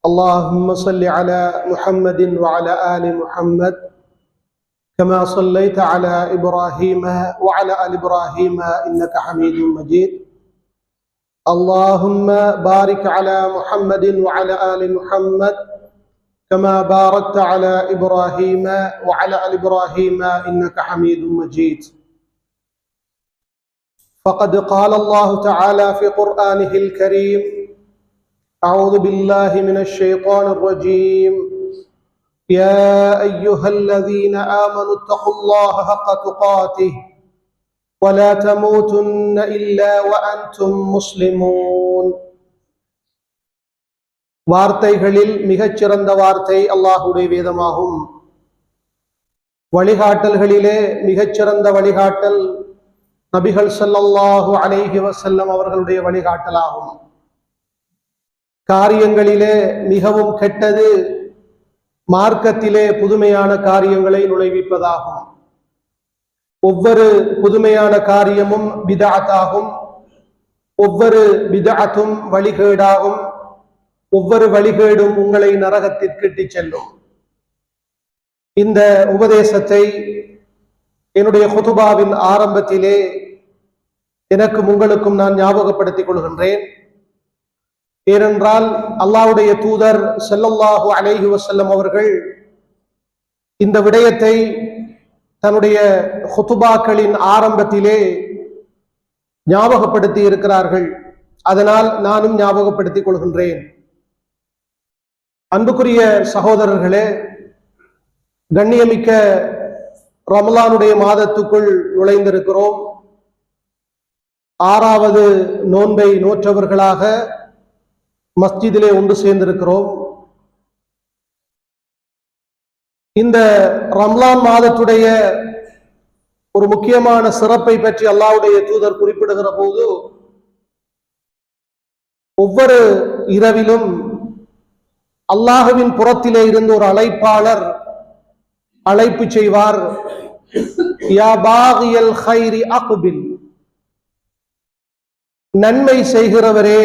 اللهم صل على محمد وعلى آل محمد كما صليت على إبراهيم وعلى آل إبراهيم إنك حميد مجيد. اللهم بارك على محمد وعلى آل محمد كما باركت على إبراهيم وعلى آل إبراهيم إنك حميد مجيد. فقد قال الله تعالى في قرآنه الكريم: أعوذ بالله من الشيطان الرجيم. يا أيها الذين آمنوا اتقوا الله حق تقاته ولا تموتن إلا وأنتم مسلمون. வார்த்தைகளில் மிகச்சிறந்த வார்த்தை அல்லாஹ்வுடைய வேதமாகும். வழிகாட்டல்களிலே மிகச்சிறந்த வழிகாட்டல் நபிகள் ஸல்லல்லாஹு அலைஹி வஸல்லம் அவர்களுடைய வழிகாட்டலாகும். காரியங்களிலே மிகவும் கெட்டது மார்க்கத்திலே புதுமையான காரியங்களை நுழைவிப்பதாகும். ஒவ்வொரு புதுமையான காரியமும் பிதஅத்தாகும். ஒவ்வொரு பிதஅத்தும் வழிகேடாகும். ஒவ்வொரு வழிகேடும் உங்களை நரகத்திற்கு இட்டுச் செல்லும். இந்த உபதேசத்தை என்னுடைய குதுபாவின் ஆரம்பத்திலே எனக்கும் உங்களுக்கும் நான் ஞாபகப்படுத்திக் கொள்கின்றேன். ஏனென்றால் அல்லாஹ்வுடைய தூதர் ஸல்லல்லாஹு அலைஹி வஸல்லம் அவர்கள் இந்த விடயத்தை தன்னுடைய குதுபாக்களின் ஆரம்பத்திலே ஞாபகப்படுத்தி இருக்கிறார்கள். அதனால் நானும் ஞாபகப்படுத்திக் கொள்கின்றேன். அன்புக்குரிய சகோதரர்களே, கண்ணியமிக்க ரமலானுடைய மாதத்துக்குள் நுழைந்திருக்கிறோம். 6வது நோன்பை நோற்றவர்களாக மஸ்ஜிதிலே ஒன்று சேர்ந்திருக்கிறோம். இந்த ரம்லான் மாதத்துடைய ஒரு முக்கியமான சிறப்பை பற்றி அல்லாஹ்வுடைய தூதர் குறிப்பிடுகிற போது, ஒவ்வொரு இரவிலும் அல்லாஹ்வின் புறத்திலே இருந்து ஒரு அழைப்பாளர் அழைப்பு செய்வார். யா பாகியல் கைரி அக்பில், நன்மை செய்கிறவரே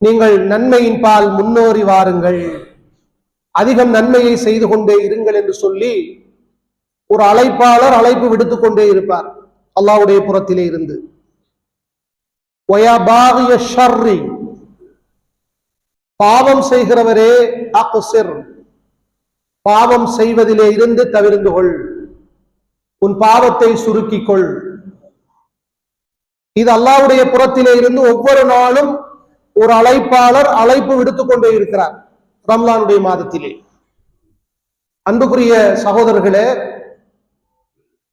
நீங்கள் நன்மையின் பால் முன்னோறி வாருங்கள், அதிகம் நன்மையை செய்து கொண்டே இருங்கள் என்று சொல்லி ஒரு அழைப்பாளர் அழைப்பு விடுத்துக் கொண்டே இருப்பார் அல்லாஹ்வுடைய புறத்திலே இருந்து. வயா பாகிய ஷர்ரி, பாவம் செய்கிறவரே அக்ஸிர், பாவம் செய்வதிலே இருந்து தவிர்ந்து கொள், உன் பாவத்தை சுருக்கிக் கொள். இது அல்லாஹ்வுடைய புறத்திலே இருந்து ஒவ்வொரு நாளும் ஒரு அழைப்பாளர் அழைப்பு விடுத்துக் கொண்டே இருக்கிறார் ரம்லானுடைய மாதத்திலே. அன்புக்குரிய சகோதரர்களே,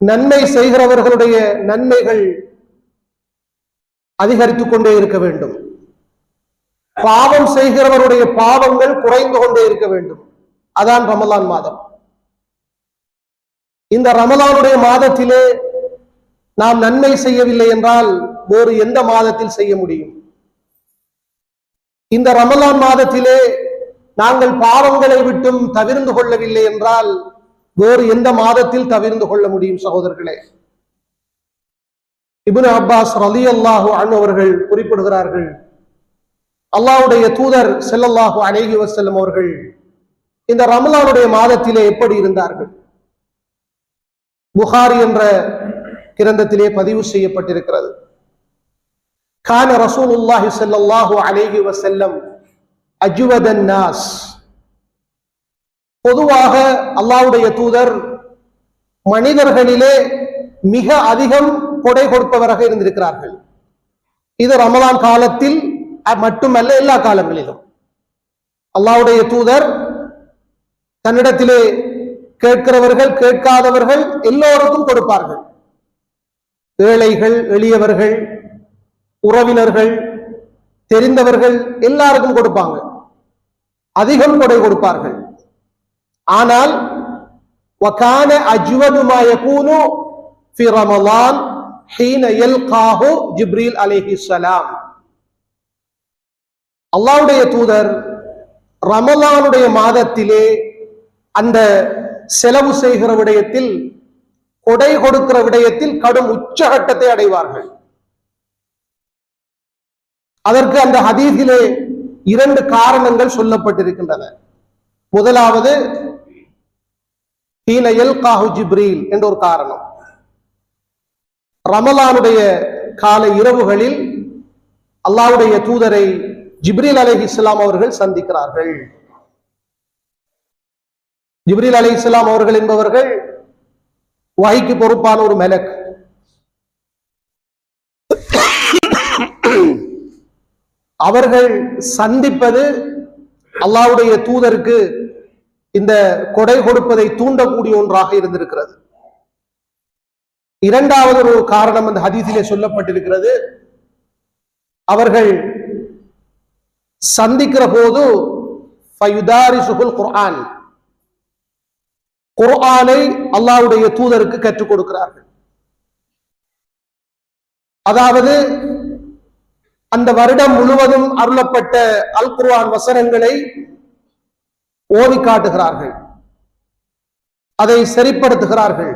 நன்மை செய்கிறவர்களுடைய நன்மைகள் அதிகரித்துக் கொண்டே இருக்க வேண்டும். பாவம் செய்கிறவருடைய பாவங்கள் குறைந்து கொண்டே இருக்க வேண்டும். அதான் ரமலான் மாதம். இந்த ரமலானுடைய மாதத்திலே நாம் நன்மை செய்யவில்லை என்றால் வேறு எந்த மாதத்தில் செய்ய முடியும்? இந்த ரமலான் மாதத்திலே நாங்கள் பாவங்களை விட்டும் தவிர்ந்து கொள்ளவில்லை என்றால் வேறு எந்த மாதத்தில் தவிர்ந்து கொள்ள முடியும்? சகோதரர்களே, இப்னு அப்பாஸ் ரலியல்லாஹு அன்ஹு அவர்கள் குறிப்பிடுகிறார்கள், அல்லாஹ்வுடைய தூதர் ஸல்லல்லாஹு அலைஹி வஸல்லம் அவர்கள் இந்த ரமலானுடைய மாதத்திலே எப்படி இருந்தார்கள்? புகாரி என்ற கிரந்தத்திலே பதிவு செய்யப்பட்டிருக்கிறது. கான ரசூலுல்லாஹி ஸல்லல்லாஹு அலைஹி வஸல்லம் அஜ்வதன் நாஸ், பொதுவாக அல்லாஹ்வுடைய தூதர் மனிதர்களிலே மிக அதிகம் கொடை கொடுப்பவராக இருந்திருக்கிறார்கள். இது ரமலான் காலத்தில் மட்டுமல்ல, எல்லா காலங்களிலும் அல்லாஹ்வுடைய தூதர் தன்னிடத்திலே கேட்கிறவர்கள் கேட்காதவர்கள் எல்லோருக்கும் கொடுப்பார்கள். ஏழைகள், எளியவர்கள், உறவினர்கள், தெரிந்தவர்கள் எல்லாருக்கும் கொடுப்பாங்க. அதிகம் கொடை கொடுப்பார்கள். ஆனால் வகான அஜ்வது மா யகூனு ஃபி ரமலான் ஹீன யல்காஹு ஜிப்ரீல் அலைஹிஸ்ஸலாம், அல்லாஹ்வுடைய தூதர் ரமலானுடைய மாதத்திலே அந்த செலவு செய்கிற விடயத்தில், கொடை கொடுக்கிற விடயத்தில் கடும் உச்சகட்டத்தை அடைவார்கள். அதற்கு அந்த ஹதீஸிலே 2 காரணங்கள் சொல்லப்பட்டிருக்கின்றன. முதலாவது ஹீன யல்காஹு ஜிப்ரீல் என்ற ஒரு காரணம். ரமலானுடைய கால இரவுகளில் அல்லாஹ்வுடைய தூதரை ஜிப்ரீல் அலைஹிஸ்ஸலாம் அவர்கள் சந்திக்கிறார்கள். ஜிப்ரீல் அலைஹிஸ்ஸலாம் அவர்கள் என்பவர்கள் வஹீக்கு பொறுப்பான ஒரு மலக். அவர்கள் சந்திப்பது அல்லாஹ்வுடைய தூதருக்கு இந்த கொடை கொடுப்பதை தூண்டக்கூடிய ஒன்றாக இருந்திருக்கிறது. இரண்டாவது ஒரு காரணம் அந்த ஹதீஸிலே சொல்லப்பட்டிருக்கிறது. அவர்கள் சந்திக்கிற போது ஃபயுதாரிசுல் குர்ஆன், குர்ஆனை அல்லாஹ்வுடைய தூதருக்கு கற்றுக் கொடுக்கிறார்கள். அதாவது அந்த வருடம் முழுவதும் அருளப்பட்ட அல் குர்ஆன் வசனங்களை ஓதி காட்டுகிறார்கள், அதை சரிப்படுத்துகிறார்கள்.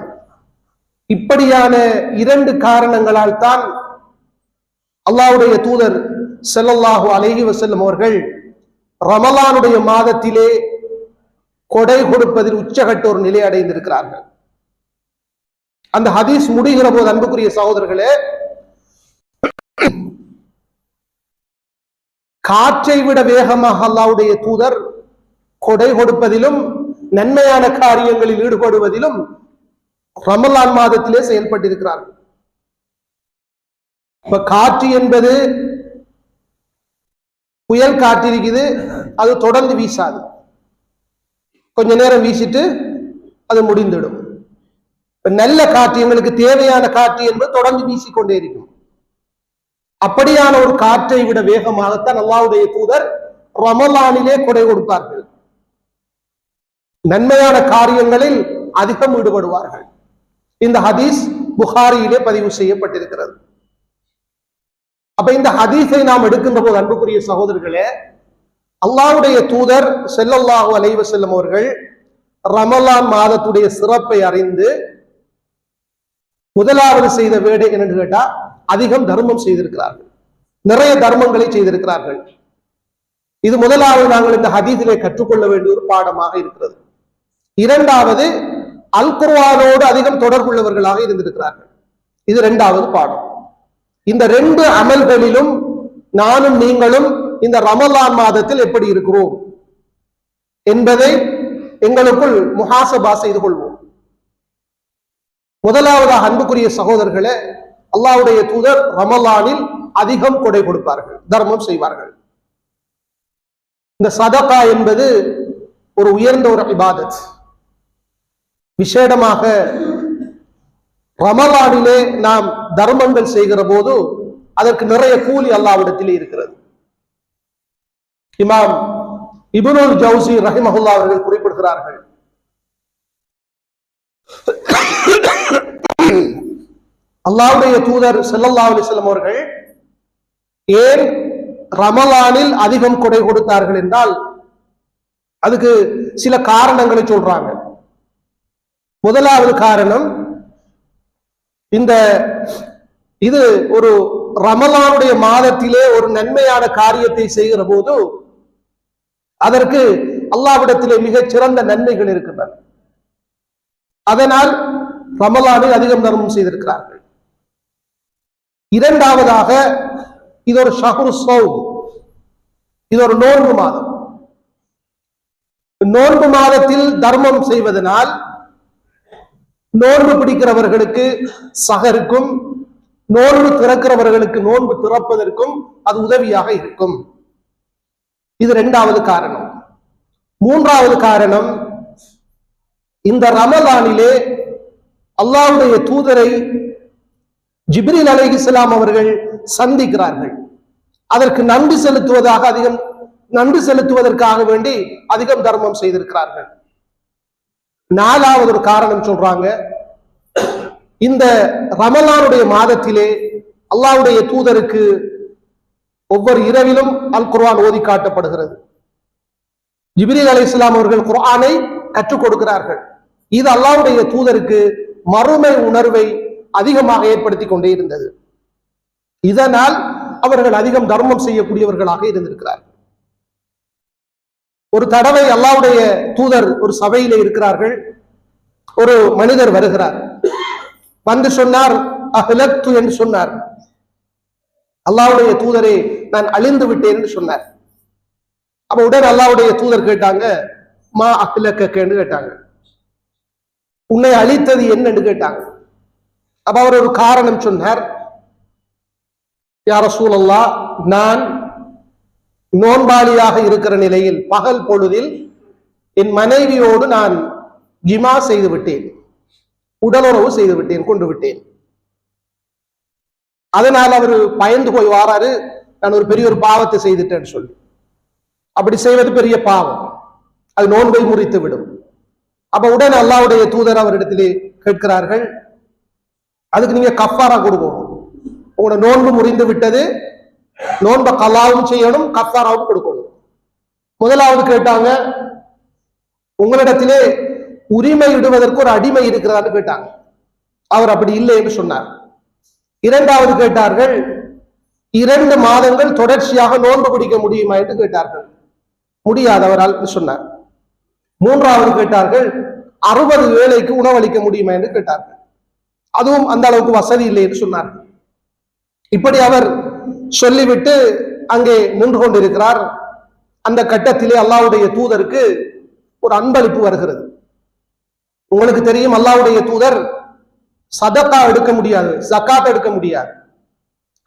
இப்படியான 2 காரணங்களால் தான் அல்லாஹ்வுடைய தூதர் ஸல்லல்லாஹு அலைஹி வஸல்லம் அவர்கள் ரமலானுடைய மாதத்திலே கொடை கொடுப்பதில் உச்சகட்ட ஒரு நிலை அடைந்திருக்கிறார்கள். அந்த ஹதீஸ் முடிகிற போது அன்புக்குரிய சகோதரர்களே, காற்றை விட வேகமாக அல்லாஹ்வுடைய தூதர் கொடை கொடுப்பதிலும் நன்மையான காரியங்களில் ஈடுபடுவதிலும் ரமலான் மாதத்திலே செயல்பட்டிருக்கிறார்கள். இப்ப காற்று என்பது புயல் காற்று இருக்குது, அது தொடர்ந்து வீசாது, கொஞ்ச நேரம் வீசிட்டு அது முடிந்துடும். நல்ல காற்று, எங்களுக்கு தேவையான காற்று என்பது தொடர்ந்து வீசிக்கொண்டே இருக்கும். அப்படியான ஒரு காற்றை விட வேகமாகத்தான் அல்லாஹ்வுடைய தூதர் ரமலானிலே கொடை கொடுப்பார்கள். நன்மையான காரியங்களில் அதிகம் ஈடுபடுவார்கள். இந்த ஹதீஸ் புகாரியிலே பதிவு செய்யப்பட்டிருக்கிறது. அப்ப இந்த ஹதீஸை நாம் எடுக்கின்ற போது அன்புக்குரிய சகோதரர்களே, அல்லாஹ்வுடைய தூதர் ஸல்லல்லாஹு அலைஹி வஸல்லம் அவர்கள் ரமலான் மாதத்துடைய சிறப்பை அறிந்து முதலாவது செய்த வேலை என்னன்னு கேட்டா, அதிகம் தர்மம் செய்திருக்கிறார்கள், நிறைய தர்மங்களை செய்திருக்கிறார்கள். இது முதலாவது நாங்கள் இந்த ஹதீஸிலே கற்றுக்கொள்ள வேண்டிய ஒரு பாடமாக இருக்கிறது. இரண்டாவது, அல் குர்ஆனோடு அதிகம் தொடர்புள்ளவர்களாக இருந்திருக்கிறார்கள். இது 2வது பாடம். இந்த 2 அமல்களிலும் நானும் நீங்களும் இந்த ரமலான் மாதத்தில் எப்படி இருக்கிறோம் என்பதை எங்களுக்குள் முஹாசபா செய்து கொள்வோம். முதலாவதாக அன்புக்குரிய சகோதரர்களே, அல்லாஹ்வுடைய தூதர் ரமலானில் அதிகம் கொடை கொடுப்பார்கள், தர்மம் செய்வார்கள். இந்த சதகா என்பது ஒரு உயர்ந்த ஒரு இபாதத். விசேடமாக ரமலானிலே நாம் தர்மங்கள் செய்கிற போது அதற்கு நிறைய கூலி அல்லாஹ்விடத்திலே இருக்கிறது. இமாம் இப்னுல் ஜௌசி ரஹிமஹுல்லாஹ் அவர்கள் குறிப்பிடுகிறார்கள், அல்லாஹ்வுடைய தூதர் ஸல்லல்லாஹு அலைஹி வஸல்லம் அவர்கள் ஏன் ரமலானில் அதிகம் கொடை கொடுத்தார்கள் என்றால் அதுக்கு சில காரணங்களை சொல்றாங்க. முதலாவது காரணம், இது ஒரு ரமலானுடைய மாதத்திலே ஒரு நன்மையான காரியத்தை செய்கிற போது அதற்கு அல்லாஹ்விடத்திலே மிகச் சிறந்த நன்மைகள் இருக்கின்றன. அதனால் ரமலானில் அதிகம் தர்மம் செய்திருக்கிறார்கள். இரண்டாவதாக, இது ஒரு ஷஹ்ரு ஸௌம், இது ஒரு நோன்பு மாதம். நோன்பு மாதத்தில் தர்மம் செய்வதனால் நோன்பு பிடிக்கிறவர்களுக்கு சகருக்கும் நோன்பு திறக்கிறவர்களுக்கு நோன்பு திறப்பதற்கும் அது உதவியாக இருக்கும். இது 2வது காரணம். 3வது காரணம், இந்த ரமலானிலே அல்லாஹ்வுடைய தூதரை ஜிப்ரீல் அலைஹிஸ்ஸலாம் அவர்கள் சந்திக்கிறார்கள். அதற்கு நன்றி செலுத்துவதற்காக வேண்டி அதிகம் தர்மம் செய்திருக்கிறார்கள். 4வது ஒரு காரணம் சொல்றாங்க, இந்த ரமலானுடைய மாதத்திலே அல்லாஹ்வுடைய தூதருக்கு ஒவ்வொரு இரவிலும் அல் குர்ஆன் ஓதி காட்டப்படுகிறது. ஜிப்ரீல் அலைஹிஸ்ஸலாம் அவர்கள் குர்ஆனை கற்றுக் கொடுக்கிறார்கள். இது அல்லாஹ்வுடைய தூதருக்கு மறுமை உணர்வை அதிகமாக ஏற்படுத்தி கொண்டே இருந்தது. இதனால் அவர்கள் அதிகம் தர்மம் செய்யக்கூடியவர்களாக இருந்திருக்கிறார்கள். ஒரு தடவை அல்லாஹ்வுடைய தூதர் ஒரு சபையிலே இருக்கிறார்கள். ஒரு மனிதர் வருகிறார், வந்து சொன்னார், அஹ்லக்து என்று சொன்னார். அல்லாஹ்வுடைய தூதரே, நான் அழிந்து விட்டேன் என்று சொன்னார். அப்ப உடனே அல்லாஹ்வுடைய தூதர் கேட்டாங்க, மா அஹ்லக்கன்னு கேட்டாங்க, உன்னை அழித்தது என்னன்னு கேட்டாங்க. அப்ப அவர் ஒரு காரணம் சொன்னார். யா ரசூலல்லாஹ், நான் நோன்பாளியாக இருக்கிற நிலையில் பகல் பொழுதில் என் மனைவியோடு நான் ஜிமா செய்து விட்டேன், உடலுறவு செய்து விட்டேன், கொண்டு விட்டேன். அதனால் அவர் பயந்து போய் வாராரு, நான் ஒரு பெரிய ஒரு பாவத்தை செய்துட்டேன்னு சொல்லி. அப்படி செய்வது பெரிய பாவம், அது நோன்பை முறித்து விடும். அப்ப உடனே அல்லாஹ்வுடைய தூதர் அவரிடத்திலே கேட்கிறார்கள், அதுக்கு நீங்க கஃபாரா கொடுக்கணும். உங்களோட நோன்பு முறிந்து விட்டது, நோன்பை கலாவும் செய்யணும், கஃபாராவும் கொடுக்கணும். முதலாவது கேட்டாங்க, உங்களிடத்திலே உரிமை இடுவதற்கு ஒரு அடிமை இருக்கிறான்னு கேட்டாங்க. அவர் அப்படி இல்லை என்று சொன்னார். இரண்டாவது கேட்டார்கள், 2 மாதங்கள் தொடர்ச்சியாக நோன்பு பிடிக்க முடியுமா என்று கேட்டார்கள். முடியாது அவரால் சொன்னார். மூன்றாவது கேட்டார்கள், 60 வேளைக்கு உணவளிக்க முடியுமா என்று கேட்டார்கள். அதுவும் அந்த அளவுக்கு வசதி இல்லை என்று சொன்னார்கள். இப்படி அவர் சொல்லிவிட்டு அங்கே நின்று கொண்டிருக்கிறார். அந்த கட்டத்திலே அல்லாஹ்வுடைய தூதருக்கு ஒரு அன்பளிப்பு வருகிறது. உங்களுக்கு தெரியும், அல்லாஹ்வுடைய தூதர் சதகா எடுக்க முடியாது, ஜகாத் எடுக்க முடியாது,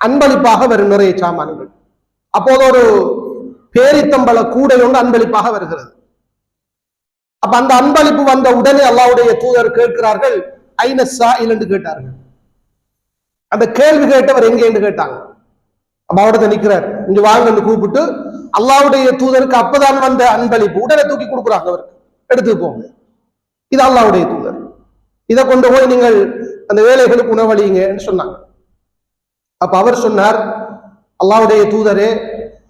அன்பளிப்பாக வரும் நிறைய சாமான்கள். அப்போது ஒரு பேரித்தம்பள கூடை ஒன்று அன்பளிப்பாக வருகிறது. அப்ப அந்த அன்பளிப்பு வந்த உடனே அல்லாஹ்வுடைய தூதர் கேட்கிறார்கள், ஐன ஸாயில் என்று கேட்டார்கள். அந்த கேள்வி கேட்டவர் எங்கே என்று கேட்டாங்க. அப்ப அவர்கிட்ட நிற்கிறார், இங்க வாங்கன்னு கூப்பிட்டு அல்லாஹ்வுடைய தூதருக்கு அப்பதான் வந்த அன்பளிப்பு உடனே தூக்கி கொடுக்குறாங்க, அவருக்கு எடுத்து போங்க, இது அல்லாஹ்வுடைய தூதர், இதை கொண்டு போய் நீங்கள் அந்த வேலைகளுக்கு உணவளிங்கன்னு சொன்னாங்க. அப்ப அவர் சொன்னார், அல்லாஹ்வுடைய தூதரே,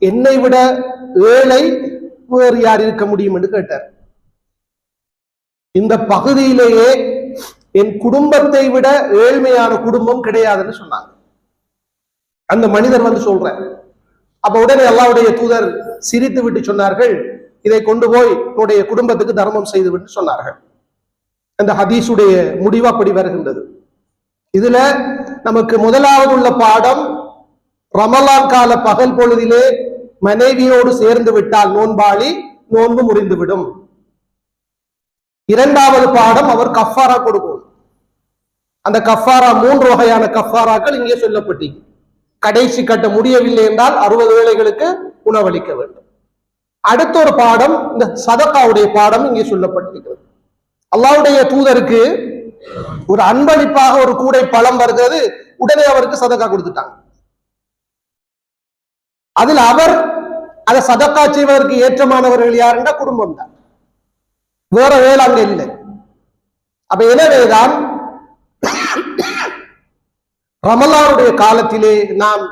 என்னை விட ஏழை வேறு யார் இருக்க முடியும் என்று கேட்டார். இந்த பகுதியிலேயே என் குடும்பத்தை விட ஏழ்மையான குடும்பம் கிடையாதுன்னு சொன்னாங்க. அந்த மனிதர் வந்து சொல்ற. அப்ப உடனே அல்லாஹ்வுடைய தூதர் சிரித்து விட்டு சொன்னார்கள், இதை கொண்டு போய் உன்னுடைய குடும்பத்துக்கு தர்மம் செய்து விட்டு சொன்னார்கள். அந்த ஹதீஸுடைய முடிவு அப்படி வருகின்றது. இதுல நமக்கு முதலாவது உள்ள பாடம், ரமலான் கால பகல் பொழுதிலே மனைவியோடு சேர்ந்து விட்டால் நோன்பாளி நோன்பு முறிந்துவிடும். இரண்டாவது பாடம், அவர் கஃபாரா கொடுக்கும். அந்த கஃபாரா 3 வகையான கஃபாராக்கள் இங்கே சொல்லப்பட்டு, கடைசி கட்ட முடியவில்லை என்றால் 60 வேளைகளுக்கு உணவளிக்க வேண்டும். அடுத்த ஒரு பாடம், இந்த சதகாவுடைய பாடம் இங்கே சொல்லப்பட்டிருக்கிறது. அல்லாஹ்வுடைய தூதருக்கு ஒரு அன்பளிப்பாக ஒரு கூடை பழம் வருகிறது, உடனே அவருக்கு சதகா கொடுத்துட்டாங்க. அதில் அவர் அதை சதகா செய்வதற்கு ஏற்றமானவர்கள் யாருன்னா குடும்பம் தான், வேற வேலை அங்க இல்லை. அப்ப எனவேதான் ரமலானுடைய காலத்திலே நாம்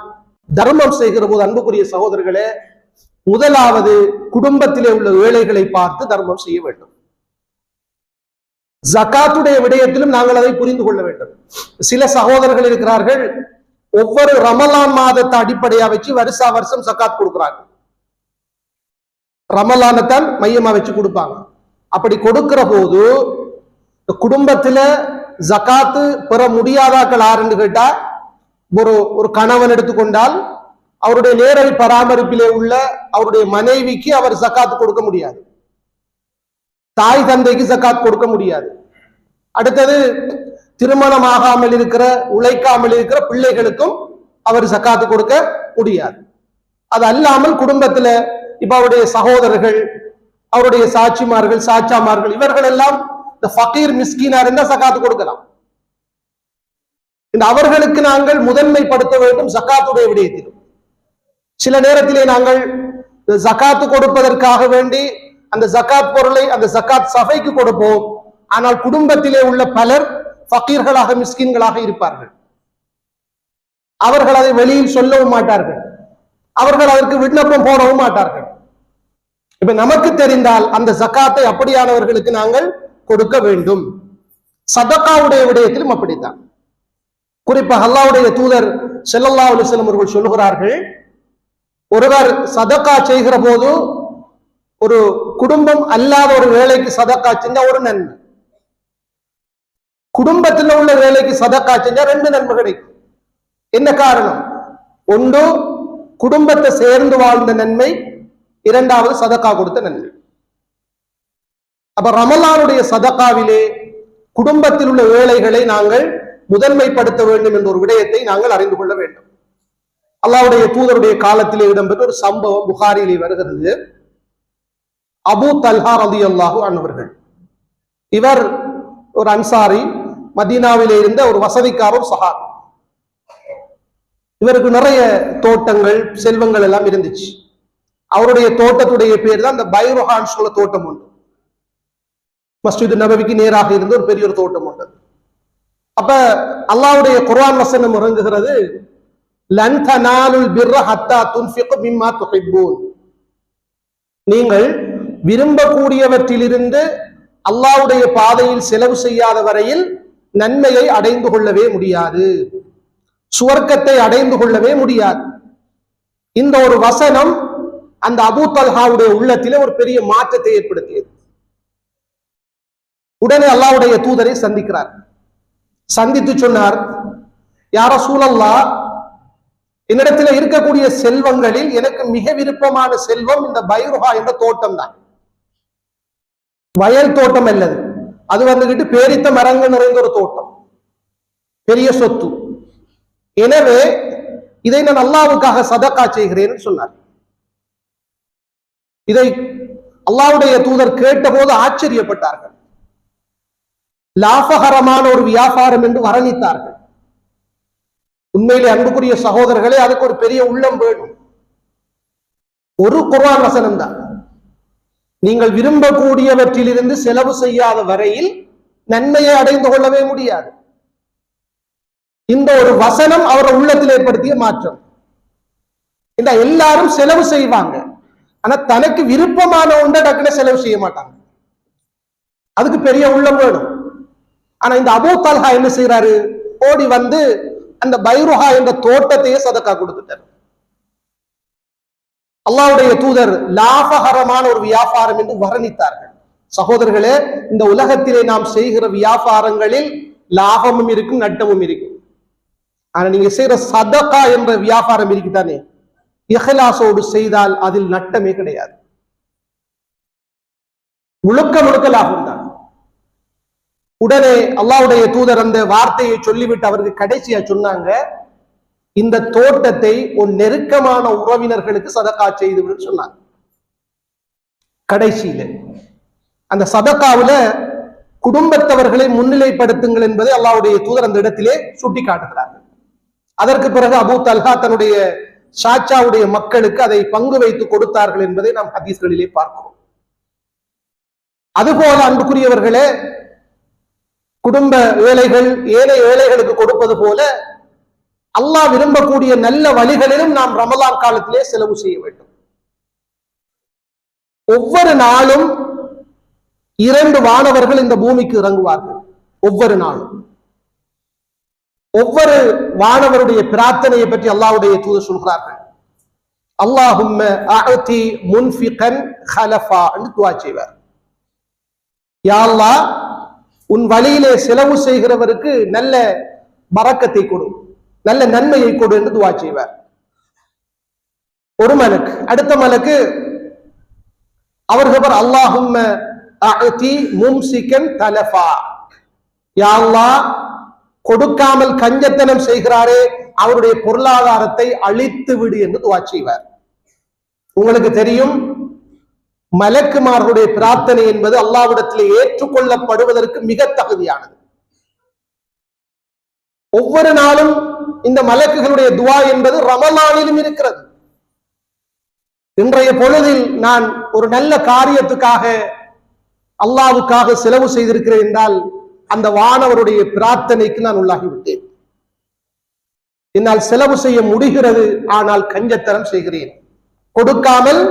தர்மம் செய்கிற போது, அன்புக்குரிய சகோதரர்களே, முதலாவது குடும்பத்திலே உள்ள ஏழைகளை பார்த்து தர்மம் செய்ய வேண்டும். ஜகாத்துடைய விடயத்திலும் நாங்கள் அதை புரிந்து கொள்ள வேண்டும். சில சகோதரர்கள் இருக்கிறார்கள், ஒவ்வொரு ரமலான் மாதத்தை அடிப்படையா வச்சு வருஷா வருஷம் ஜகாத் கொடுக்கிறாங்க. ரமலானத்தான் மையமா வச்சு கொடுப்பாங்க. அப்படி கொடுக்கிற போது குடும்பத்துல ஜகாத்து பெற முடியாதாக்கள் யாருன்னு கேட்டா, ஒரு கணவன் எடுத்துக்கொண்டால் அவருடைய நேரடி பராமரிப்பிலே உள்ள அவருடைய மனைவிக்கு அவர் ஜகாத் கொடுக்க முடியாது, தாய் தந்தைக்கு ஜகாத் கொடுக்க முடியாது. அடுத்தது திருமணம் ஆகாமல் இருக்கிற உழைக்காமல் இருக்கிற பிள்ளைகளுக்கும் அவர் ஜகாத் கொடுக்க முடியாது. அது அல்லாமல் குடும்பத்துல இப்ப அவருடைய சகோதரர்கள், அவருடைய சாட்சிமார்கள், சாச்சாமார்கள், இவர்கள் எல்லாம் இந்த ஃபகீர் மிஸ்கீனா இருந்தா ஜகாத் கொடுக்கலாம். இந்த அவர்களுக்கு நாங்கள் முதன்மைப்படுத்த வேண்டும் ஜகாத்துடைய விடயத்திலும். சில நேரத்திலே நாங்கள் ஜகாத்து கொடுப்பதற்காக வேண்டி அந்த ஜகாத் பொருளை அந்த ஜகாத் சபைக்கு கொடுப்போம். ஆனால் குடும்பத்திலே உள்ள பலர் ஃபகீர்களாக மிஸ்கின்களாக இருப்பார்கள். அவர்கள் அதை வெளியில் சொல்லவும் மாட்டார்கள், அவர்கள் அதற்கு விண்ணப்பம் போடவும் மாட்டார்கள். இப்ப நமக்கு தெரிந்தால் அந்த ஜகாத்தை அப்படியானவர்களுக்கு நாங்கள் கொடுக்க வேண்டும். சதகாவுடைய விடயத்திலும் அப்படித்தான். குறிப்பாக அல்லாஹ்வுடைய தூதர் ஸல்லல்லாஹு அலைஹி வஸல்லம் அவர்கள் சொல்லுகிறார்கள், ஒருவர் சதகா செய்கிற போது ஒரு குடும்பம் அல்லாத ஒரு வேலைக்கு சதக்கா செஞ்சா ஒரு நன்மை, குடும்பத்தில் உள்ள வேலைக்கு சதக்கா செஞ்சா 2 நன்மை கிடைக்கும். என்ன காரணம்? ஒன்று குடும்பத்தை சேர்ந்து வாழ்ந்த நன்மை, இரண்டாவது சதக்கா கொடுத்த நன்மை. அப்ப ரமலானுடைய சதக்காவிலே குடும்பத்தில் உள்ள வேலைகளை நாங்கள் முதன்மைப்படுத்த வேண்டும் என்ற ஒரு விடயத்தை நாங்கள் அறிந்து கொள்ள வேண்டும். அல்லாஹ்வுடைய தூதருடைய காலத்திலே இடம்பெற்ற ஒரு சம்பவம் புகாரிலே வருகிறது. அபூ தல்ஹா ரலியல்லாஹு அன்ஹு அவர்கள், இவர் ஒரு அன்சாரி, மதீனாவிலே இருந்த ஒரு வசதிக்காரர் சஹாபி. இவருக்கு நிறைய தோட்டங்கள் செல்வங்கள் எல்லாம் இருந்துச்சு. அவருடைய தோட்டத்துடைய பேர் தான் அந்த பைருஹான் சொல்ல தோட்டம் உண்டு. மஸ்ஜித் நபவிக்கு நேராக இருந்த ஒரு பெரிய ஒரு தோட்டம் உண்டு. அப்ப அல்லாஹ்வுடைய குர்ஆன் வசனம் இறங்குகிறது, லன் தனாலுல் பிர்ர ஹத்தா துன்ஃபிகு மிம்மா துஹிப்பூன். நீங்கள் விரும்பக்கூடியவற்றிலிருந்து அல்லாஹ்வுடைய பாதையில் செலவு செய்யாத வரையில் நன்மையை அடைந்து கொள்ளவே முடியாது, சுவர்க்கத்தை அடைந்து கொள்ளவே முடியாது. இந்த ஒரு வசனம் அந்த அபூ தல்ஹாவுடைய உள்ளத்திலே ஒரு பெரிய மாற்றத்தை ஏற்படுத்தியது. உடனே அல்லாஹ்வுடைய தூதரை சந்திக்கிறார். சந்தித்து சொன்னார், யா ரசூலல்லாஹ், என்னிடத்தில் இருக்கக்கூடிய செல்வங்களில் எனக்கு மிக விருப்பமான செல்வம் இந்த பைருஹா என்ற தோட்டம் தான். வயல் தோட்டம் அல்லது, அது வந்துகிட்டு பேரித்த மரங்கள் நிறைந்த ஒரு தோட்டம், பெரிய சொத்து. எனவே இதை நான் அல்லாஹ்வுக்காக சதக்கா செய்கிறேன் சொன்னார். இதை அல்லாஹ்வுடைய தூதர் கேட்டபோது ஆச்சரியப்பட்டார்கள். லாபகரமான ஒரு வியாபாரம் என்று வர்ணித்தார்கள். உண்மையிலே அன்புக்குரிய சகோதரர்களே, அதுக்கு ஒரு பெரிய உள்ளம் வேணும். ஒரு குர்ஆன் வசனம் தான். நீங்கள் விரும்பக்கூடியவற்றிலிருந்து செலவு செய்யாத வரையில் நன்மையை அடைந்து கொள்ளவே முடியாது. இந்த ஒரு வசனம் அவரை உள்ளத்தில் ஏற்படுத்திய மாற்றம். இந்த எல்லாரும் செலவு செய்வாங்க, ஆனா தனக்கு விருப்பமான ஒன்றை டக்குனு செலவு செய்ய மாட்டாங்க. அதுக்கு பெரிய உள்ளம் வேணும். ஆனா இந்த அபூ தல்ஹா என்ன செய்யறாரு? ஓடி வந்து அந்த பைருஹா என்ற தோட்டத்தையே சதக்கா கொடுத்துட்டார். அல்லாஹ்வுடைய தூதர் லாபகரமான ஒரு வியாபாரம் என்று வர்ணித்தார்கள். சகோதரர்களே, இந்த உலகத்திலே நாம் செய்கிற வியாபாரங்களில் லாபமும் இருக்கும், நட்டமும் இருக்கும். ஆனா நீங்க செய்யற சதக்கா என்ற வியாபாரம் இருக்குதானே, இஹ்லாஸோடு செய்தால் அதில் நட்டமே கிடையாது, முழுக்க முழுக்க லாபம் தான். உடனே அல்லாஹ்வுடைய தூதர் அந்த வார்த்தையை சொல்லிவிட்டு அவருக்கு கடைசியா சொன்னாங்க, இந்த தோட்டத்தை உன் நெருக்கமான உறவினர்களுக்கு சதக்கா செய்து சொன்னாங்க. கடைசியில அந்த சதக்காவுல குடும்பத்தவர்களை முன்னிலைப்படுத்துங்கள் என்பதை அல்லாஹ்வுடைய தூதர் அந்த இடத்திலே சுட்டி காட்டுகிறார்கள். அதற்கு பிறகு அபூ தல்ஹா தன்னுடைய சாச்சாவுடைய மக்களுக்கு அதை பங்கு வைத்து கொடுத்தார்கள் என்பதை நாம் ஹதீஸ்களிலே பார்க்கிறோம். அதுபோல அன்புக்குரியவர்களே, குடும்ப ஏழைகள் ஏழை ஏழைகளுக்கு கொடுப்பது போல அல்லாஹ் விரும்பக்கூடிய நல்ல வழிகளிலும் நாம் ரமலான் காலத்திலே செலவு செய்ய வேண்டும். ஒவ்வொரு நாளும் 2 வானவர்கள் இந்த பூமிக்கு இறங்குவார்கள். ஒவ்வொரு நாளும் ஒவ்வொரு வானவருடைய பிரார்த்தனையை பற்றி அல்லாஹ்வுடைய தூதர் சொல்கிறார்கள். அல்லாஹும்ம அஅதி முன்ஃபிகன் ஹலஃபா என்று துஆ செய்வார். யா அல்லாஹ், உன் வழியிலே செலவு செய்கிறவருக்கு நல்ல பரக்கத்தை கொடு, நல்ல நன்மையை கொடு என்று துஆ செய்வார். ஒரு மலக்கு. அடுத்த மலக்கு அவர்கள் அல்லாஹும்ம அஅதி மும்சிகன் தலஃபா, யா அல்லாஹ், கொடுக்காமல் கஞ்சத்தனம் செய்கிறாரே அவருடைய பொருளாதாரத்தை அழித்து விடு என்று துஆ செய்வார். உங்களுக்கு தெரியும், மலக்குமார்களுடைய பிரார்த்தனை என்பது அல்லாஹ்விடத்தில் ஏற்றுக்கொள்ளப்படுவதற்கு மிக தகுதியானது. ஒவ்வொரு நாளும் இந்த மலக்குகளுடைய துஆ என்பது ரமலானிலும் இருக்கிறது. இன்றைய பொழுதில் நான் ஒரு நல்ல காரியத்துக்காக அல்லாஹ்வுக்காக செலவு செய்திருக்கிறேன் என்றால் அந்த வானவருடைய பிரார்த்தனைக்கு நான் உள்ளாகிவிட்டேன். என்னால் செலவு செய்ய முடிகிறது, ஆனால் கஞ்சத்தனம் செய்கிறேன். கொடுக்காமல்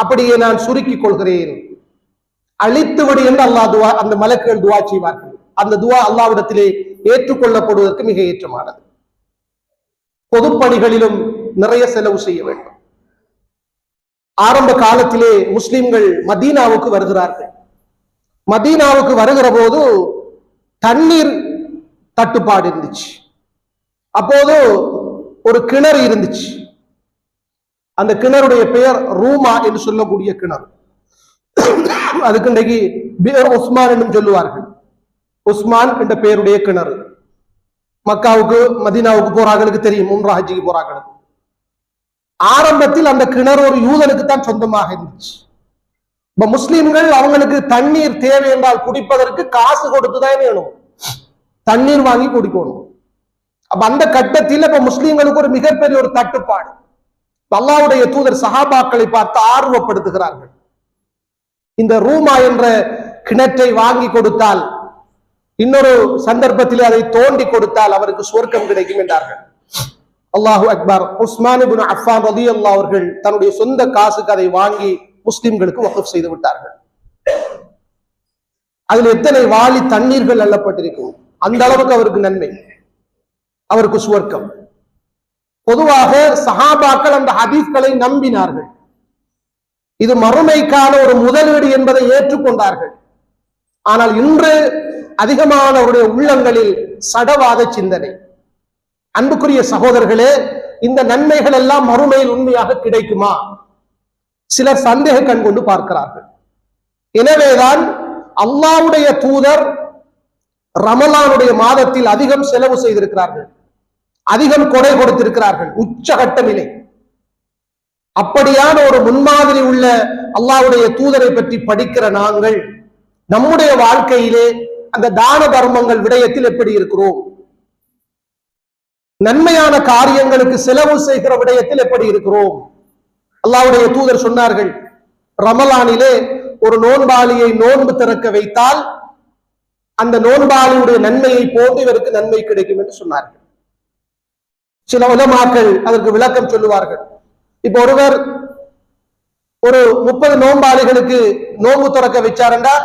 அப்படியே நான் சுருக்கிக் கொள்கிறேன். அழித்துவிடு என்று அல்லாஹ் துஆ, அந்த மலக்குகள் துஆ செய்வார்கள். அந்த துஆ அல்லாஹ்விடத்திலே ஏற்றுக்கொள்ளப்படுவதற்கு மிக ஏற்றமானது. பொதுப்பணிகளிலும் நிறைய செலவு செய்ய வேண்டும். ஆரம்ப காலத்திலே முஸ்லிம்கள் மதீனாவுக்கு வருகிறார்கள். மதீனாவுக்கு வருகிற போது தண்ணீர் தட்டுப்பாடு இருந்துச்சு. அப்போது ஒரு கிணறு இருந்துச்சு. அந்த கிணறுடைய பெயர் ரூமா என்று சொல்லக்கூடிய கிணறு. அதுக்கு இன்றைக்கு பியர் உஸ்மான் என்று சொல்லுவார்கள். உஸ்மான் என்ற பெயருடைய கிணறு. மக்காவுக்கு மதீனாவுக்கு போறாங்களுக்கு தெரியும், உம்ரா ஹஜ்ஜிக்கு போறாங்களுக்கு. ஆரம்பத்தில் அந்த கிணறு ஒரு யூதனுக்கு தான் சொந்தமாக இருந்துச்சு. இப்ப முஸ்லிம்கள் அவங்களுக்கு தண்ணீர் தேவை என்றால் குடிப்பதற்கு காசு கொடுத்துதான் வேணும், தண்ணீர் வாங்கி குடிக்கணும். அப்ப அந்த கட்டத்தில் இப்ப முஸ்லிம்களுக்கு ஒரு மிகப்பெரிய ஒரு தட்டுப்பாடு. அல்லாஹ்வுடைய தூதர் சஹாபாக்களை பார்த்து ஆர்வப்படுத்துகிறார்கள். இந்த ரூமா என்ற கிணற்றை வாங்கி கொடுத்தால், இன்னொரு சந்தர்ப்பத்தில் அதை தோண்டி கொடுத்தால் அவருக்கு சொர்க்கம் கிடைக்கும் என்றார்கள். அல்லாஹு அக்பர். உஸ்மான் இப்னு அஃபான் ரலியல்லாஹு அவர்கள் தன்னுடைய சொந்த காசுக்கு அதை வாங்கி முஸ்லிம்களுக்கு வக்ஃப் செய்து விட்டார்கள். அதில் எத்தனை வாளி தண்ணீர்கள் அள்ளப்பட்டிருக்கும், அந்த அளவுக்கு அவருக்கு நன்மை, அவருக்கு சுவர்க்கம். பொதுவாக சஹாபாக்கள் அந்த ஹதீஸ்களை நம்பினார்கள். இது மறுமைக்கான ஒரு முதலீடு என்பதை ஏற்றுக்கொண்டார்கள். ஆனால் இன்று அதிகமானவருடைய உள்ளங்களில் சடவாத சிந்தனை. அன்புக்குரிய சகோதரர்களே, இந்த நன்மைகள் எல்லாம் மறுமையில் உண்மையாக கிடைக்குமா? சிலர் சந்தேக கண் கொண்டு பார்க்கிறார்கள். எனவேதான் அல்லாஹ்வுடைய தூதர் ரமலானுடைய மாதத்தில் அதிகம் செலவு செய்திருக்கிறார்கள், அதிகம் கொடை கொடுத்திருக்கிறார்கள், உச்சகட்ட நிலை. அப்படியான ஒரு முன்மாதிரி உள்ள அல்லாஹ்வுடைய தூதரை பற்றி படிக்கிற நாங்கள் நம்முடைய வாழ்க்கையிலே அந்த தான தர்மங்கள் விடயத்தில் எப்படி இருக்கிறோம்? நன்மையான காரியங்களுக்கு செலவு செய்கிற விடயத்தில் எப்படி இருக்கிறோம்? அல்லாஹ்வுடைய தூதர் சொன்னார்கள், ரமலானிலே ஒரு நோன்பாளியை நோன்பு திறக்க வைத்தால் அந்த நோன்பாளியுடைய நன்மையை போன்று இவருக்கு நன்மை கிடைக்கும் என்று சொன்னார்கள். சில உலமாக்கள் அதற்கு விளக்கம் சொல்லுவார்கள். இப்ப ஒருவர் ஒரு 30 நோன்பாளிகளுக்கு நோன்பு திறக்க வச்சாருண்டா,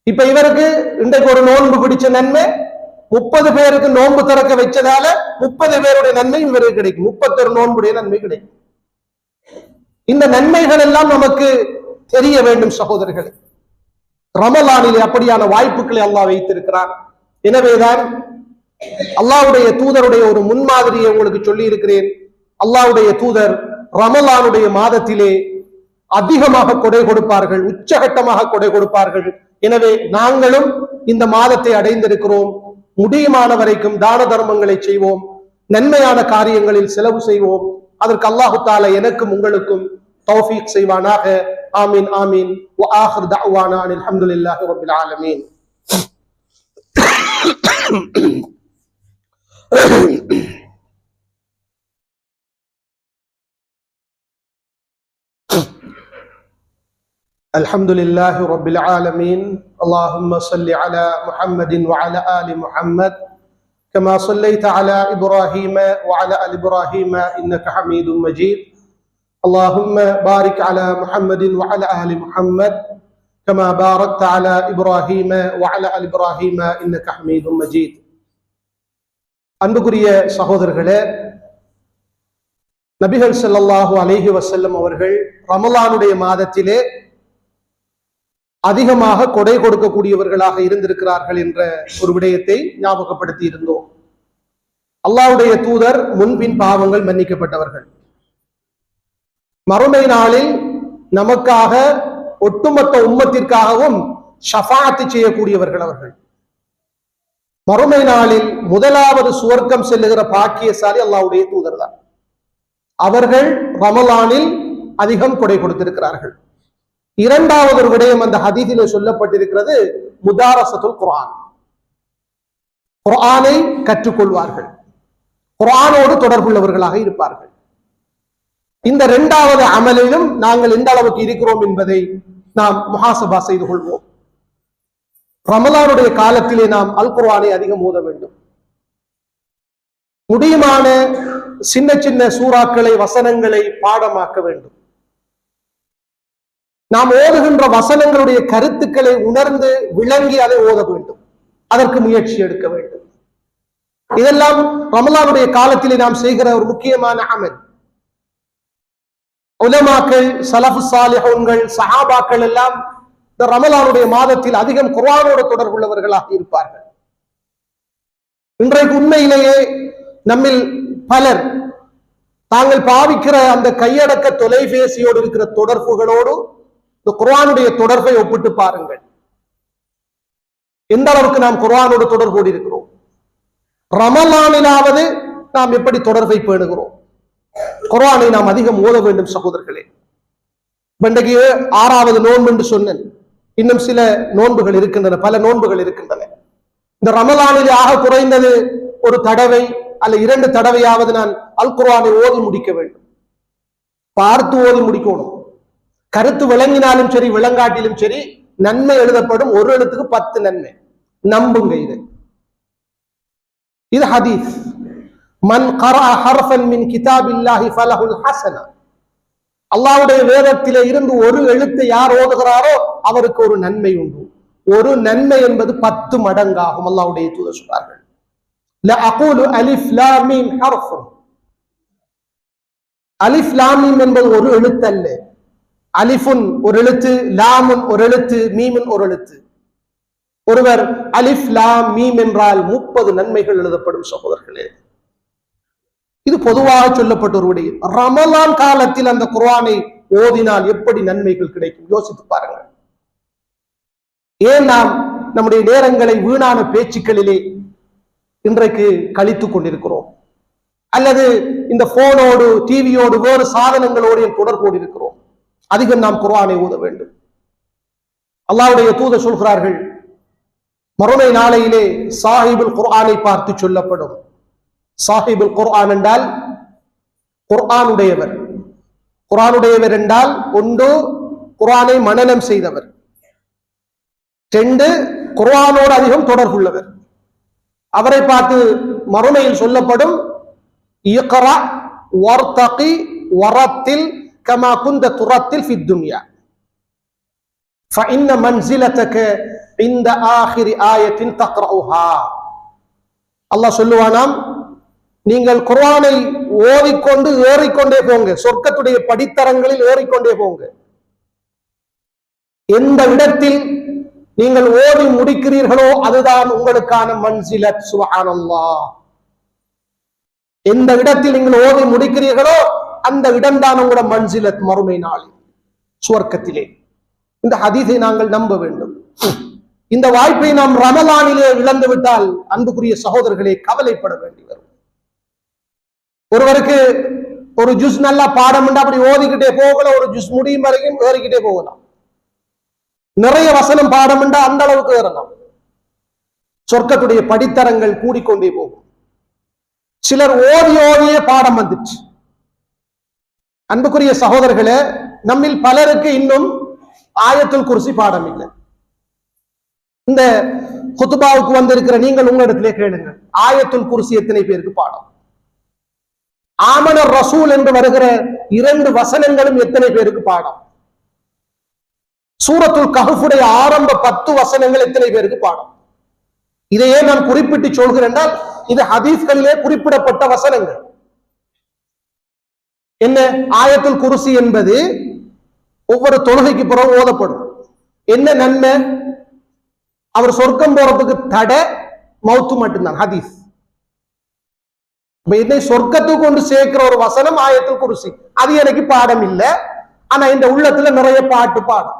இப்ப இவருக்கு இன்றைக்கு ஒரு நோன்பு பிடிச்ச நன்மை 30 பேருக்கு நோன்பு திறக்க வச்சதால 30 பேருடைய நன்மை இவருக்கு கிடைக்கும், 31 நோன்புடைய நன்மை கிடைக்கும். இந்த நன்மைகள் எல்லாம் நமக்கு தெரிய வேண்டும் சகோதரர்களே. ரமலானிலே அப்படியான வாய்ப்புகளை அல்லாஹ் வைத்திருக்கிறான். எனவேதான் அல்லாஹ்வுடைய தூதருடைய ஒரு முன்மாதிரியை உங்களுக்கு சொல்லி இருக்கிறேன். அல்லாஹ்வுடைய தூதர் ரமலானுடைய மாதத்திலே அதிகமாக கொடை கொடுப்பார்கள், உச்சகட்டமாக கொடை கொடுப்பார்கள். எனவே நாங்களும் இந்த மாதத்தை அடைந்திருக்கிறோம். முடியுமான வரைக்கும் தான தர்மங்களை செய்வோம், நன்மையான காரியங்களில் செலவு செய்வோம். அதற்கு அல்லாஹு தஆலா எனக்கும் உங்களுக்கும் தௌஃபீக் செய்வானாக. ஆமீன் ஆமீன். வ ஆகிர் தஅவானா அல்ஹம்துலில்லாஹி ரப்பில் ஆலமீன். الحمد لله رب العالمين. اللهم صل على محمد وعلى آل محمد كما صليت على إبراهيم وعلى آل إبراهيم إنك حميد مجيد. اللهم بارك على محمد وعلى آل محمد كما باركت على إبراهيم وعلى آل إبراهيم إنك حميد مجيد. அன்புக்குரிய சகோதரர்களே, நபிகள் ஸல்லல்லாஹு அலைஹி வஸல்லம் அவர்கள் ரமலானுடைய மாதத்திலே அதிகமாக கொடை கொடுக்கக்கூடியவர்களாக இருந்திருக்கிறார்கள் என்ற ஒரு விடயத்தை ஞாபகப்படுத்தி இருந்தோம். அல்லாஹ்வுடைய தூதர் முன்பின் பாவங்கள் மன்னிக்கப்பட்டவர்கள். மறுமை நாளில் நமக்காக ஒட்டுமொத்த உம்மத்திற்காகவும் ஷஃபாஅத் செய்யக்கூடியவர்கள் அவர்கள். மறுமை நாளில் முதலாவது சுவர்க்கம் செல்லுகிற பாக்கியசாலி அல்லாஹ்வுடைய தூதர் தான். அவர்கள் ரமலானில் அதிகம் கொடை கொடுத்திருக்கிறார்கள். இரண்டாவது ஒரு விடயம் அந்த ஹதீஸிலே சொல்லப்பட்டிருக்கிறது, முதாரசத்துல் குர்ஆன். குர்ஆனை கற்றுக்கொள்வார்கள், குர்ஆனோடு தொடர்புள்ளவர்களாக இருப்பார்கள். இந்த இரண்டாவது அமலிலும் நாங்கள் எந்த அளவுக்கு இருக்கிறோம் என்பதை நாம் முஹாசபா செய்து கொள்வோம். ரமலானுடைய காலத்திலே நாம் அல் குர்ஆனை அதிகம் ஓத வேண்டும். முடியுமான சின்ன சின்ன சூறாக்களை, வசனங்களை பாடமாக்க வேண்டும். நாம் ஓதுகின்ற வசனங்களுடைய கருத்துக்களை உணர்ந்து விளங்கி அதை ஓத வேண்டும், அதற்கு முயற்சி எடுக்க வேண்டும். இதெல்லாம் ரமலானுடைய காலத்திலே நாம் செய்கிற ஒரு முக்கியமான அமல். உலமாக்கள், சலஃபு சாலிஹூன்கள், சஹாபாக்கள் எல்லாம் இந்த ரமலானுடைய மாதத்தில் அதிகம் குர்ஆனோடு தொடர்புள்ளவர்களாக இருப்பார்கள். இன்றைக்கு உண்மையிலேயே நம்மில் பலர் தாங்கள் பாவிக்கிற அந்த கையடக்க தொலைபேசியோடு இருக்கிற தொடர்புகளோடு இந்த குர்ஆனுடைய தொடர்பை ஒப்பிட்டு பாருங்கள். எந்த அளவுக்கு நாம் குர்ஆனோடு தொடர்போடு இருக்கிறோம்? ரமலானிலாவது நாம் எப்படி தொடர்பை பேணுகிறோம்? குர்ஆனை நாம் அதிகம் ஓத வேண்டும் சகோதரர்களே. இன்றைக்கு 6வது நோன்பு என்று சொன்னேன். இன்னும் சில நோன்புகள் இருக்கின்றன, பல நோன்புகள் இருக்கின்றன. இந்த ரமலானில் ஆக குறைந்தது ஒரு தடவை அல்ல 2 தடவையாவது நான் அல் குர்ஆனை ஓதி முடிக்க வேண்டும். பார்த்து ஓதி முடிக்கணும். கருத்து விளங்கினாலும் சரி விளங்காட்டிலும் சரி நன்மை எழுதப்படும். ஒரு எழுத்துக்கு 10 நன்மை. நம்புங்க. இது ஹதீஸ். மன் கரஅ ஹர்ஃபன் மின் கிதாபில்லாஹி ஃபலஹுல் ஹஸனா. அல்லாஹ்வுடைய வேதத்திலே இருந்து ஒரு எழுத்தை யார் ஓதுகிறாரோ அவருக்கு ஒரு நன்மை உண்டு. ஒரு நன்மை என்பது 10 மடங்காகும். அல்லாஹ்வுடைய தூதர் சொன்னார்கள், லா அகூலு அலிஃப் லாம் மீம் ஹர்ஃப். அலிஃப் லாம் மீம் என்பது ஒரு எழுத்து அல்ல. அலிஃபுன் ஒரு எழுத்து, லாமுன் ஒரு எழுத்து, மீமுன் ஒரு எழுத்து. ஒருவர் அலிஃப் லாம் மீம் என்றால் 30 நன்மைகள் எழுதப்படும் சகோதரர்களே. இது பொதுவாக சொல்லப்பட்ட ஒரு விடயம். ரமலான் காலத்தில் அந்த குர்ஆனை ஓதினால் எப்படி நன்மைகள் கிடைக்கும் யோசித்து பாருங்கள். ஏன் நாம் நம்முடைய நேரங்களை வீணான பேச்சுக்களிலே இன்றைக்கு கழித்துக் கொண்டிருக்கிறோம்? அல்லது இந்த போனோடு, டிவியோடு, வேறு சாதனங்களோடு தொடர்போடு இருக்கிறோம்? அதிகம் நாம் குர்ஆனை ஓத வேண்டும். அல்லாஹ்வுடைய தூதர் சொல்கிறார்கள், மறுமை நாளையிலே சாஹிபுல் குர்ஆனை பார்த்து சொல்லப்படும். சாஹிபுல் குர்ஆன் என்றால் குர்ஆனுடையவர். குர்ஆனுடையவர் என்றால் ஒன்று குர்ஆனை மனனம் செய்தவர், 2 குர்ஆனோடு அதிகம் தொடர்புள்ளவர். அவரை பார்த்து மறுமையில் சொல்லப்படும், இக்ரா வர்தகி வரத்தில் கமா குந்த துரத்தில் ஃபித் துன்யா ஃபஇன்ன மன்சிலதக இந்த ஆகிரி ஆயத்தின் தக்ரவுஹா. அல்லாஹ் சொல்லுவானாம், நீங்கள் குர்ஆனை ஓதிக்கொண்டு ஏறிக்கொண்டே போங்க, சொர்க்கத்துடைய படித்தரங்களில் ஏறிக்கொண்டே போங்க. எந்த இடத்தில் நீங்கள் ஓதி முடிக்கிறீர்களோ அதுதான் உங்களுக்கான மன்சிலத். சுப்ஹானல்லாஹ். எந்த இடத்தில் நீங்கள் ஓதி முடிக்கிறீர்களோ அந்த இடம்தான் உங்களோட மன்சிலத் மறுமை நாளில் சுவர்க்கத்திலே. இந்த ஹதீஸை நாங்கள் நம்ப வேண்டும். இந்த வாய்ப்பை நாம் ரமலானிலே இழந்து விட்டால் அன்புக்குரிய சகோதரர்களே கவலைப்பட வேண்டி வரும். ஒருவருக்கு ஒரு ஜுஸ் நல்லா பாடம் அப்படி ஓதிக்கிட்டே போகலாம், ஒரு ஜுஸ் முடியும் வரைக்கும் ஏறிக்கிட்டே போகலாம். நிறைய வசனம் பாடம் அந்த அளவுக்கு ஏறலாம். சொர்க்கத்துடைய படித்தரங்கள் கூடிக்கொண்டே போகும். சிலர் ஓதியே பாடம் வந்துச்சு. அன்புக்குரிய சகோதரர்களே, நம்மில் பலருக்கு இன்னும் ஆயத்துல் குர்சி பாடம் இல்லை. இந்த குத்துபாவுக்கு வந்திருக்கிற நீங்கள் உங்களிடத்திலே கேளுங்கள், ஆயத்துல் குர்சி எத்தனை பேருக்கு பாடம்? ஆமனர் ரசூல் என்று வருகிற 2 வசனங்களும் எத்தனை பேருக்கு பாடம்? சூரத்துல் கஹ்ஃபுடைய ஆரம்ப 10 வசனங்கள் எத்தனை பேருக்கு பாடம்? இதையே நான் குறிப்பிட்டு சொல்கிறேன் என்றால் இது ஹதீஸ்களிலே குறிப்பிடப்பட்ட வசனங்கள். என்ன ஆயத்துல் குர்சி என்பது ஒவ்வொரு தொழுகைக்கு பிறகு ஓதப்படும். என்ன நன்மை? அவர் சொர்க்கம் போறதுக்கு தடை மௌத்து மட்டும்தான். ஹதீஸ். என்னை சொர்க்கத்துக்கு கொண்டு சேர்க்கிற ஒரு வசனம் ஆயத்துல் குர்சி. அது எனக்கு பாடம் இல்லை, ஆனா இந்த உள்ளத்துல நிறைய பாட்டு பாடம்.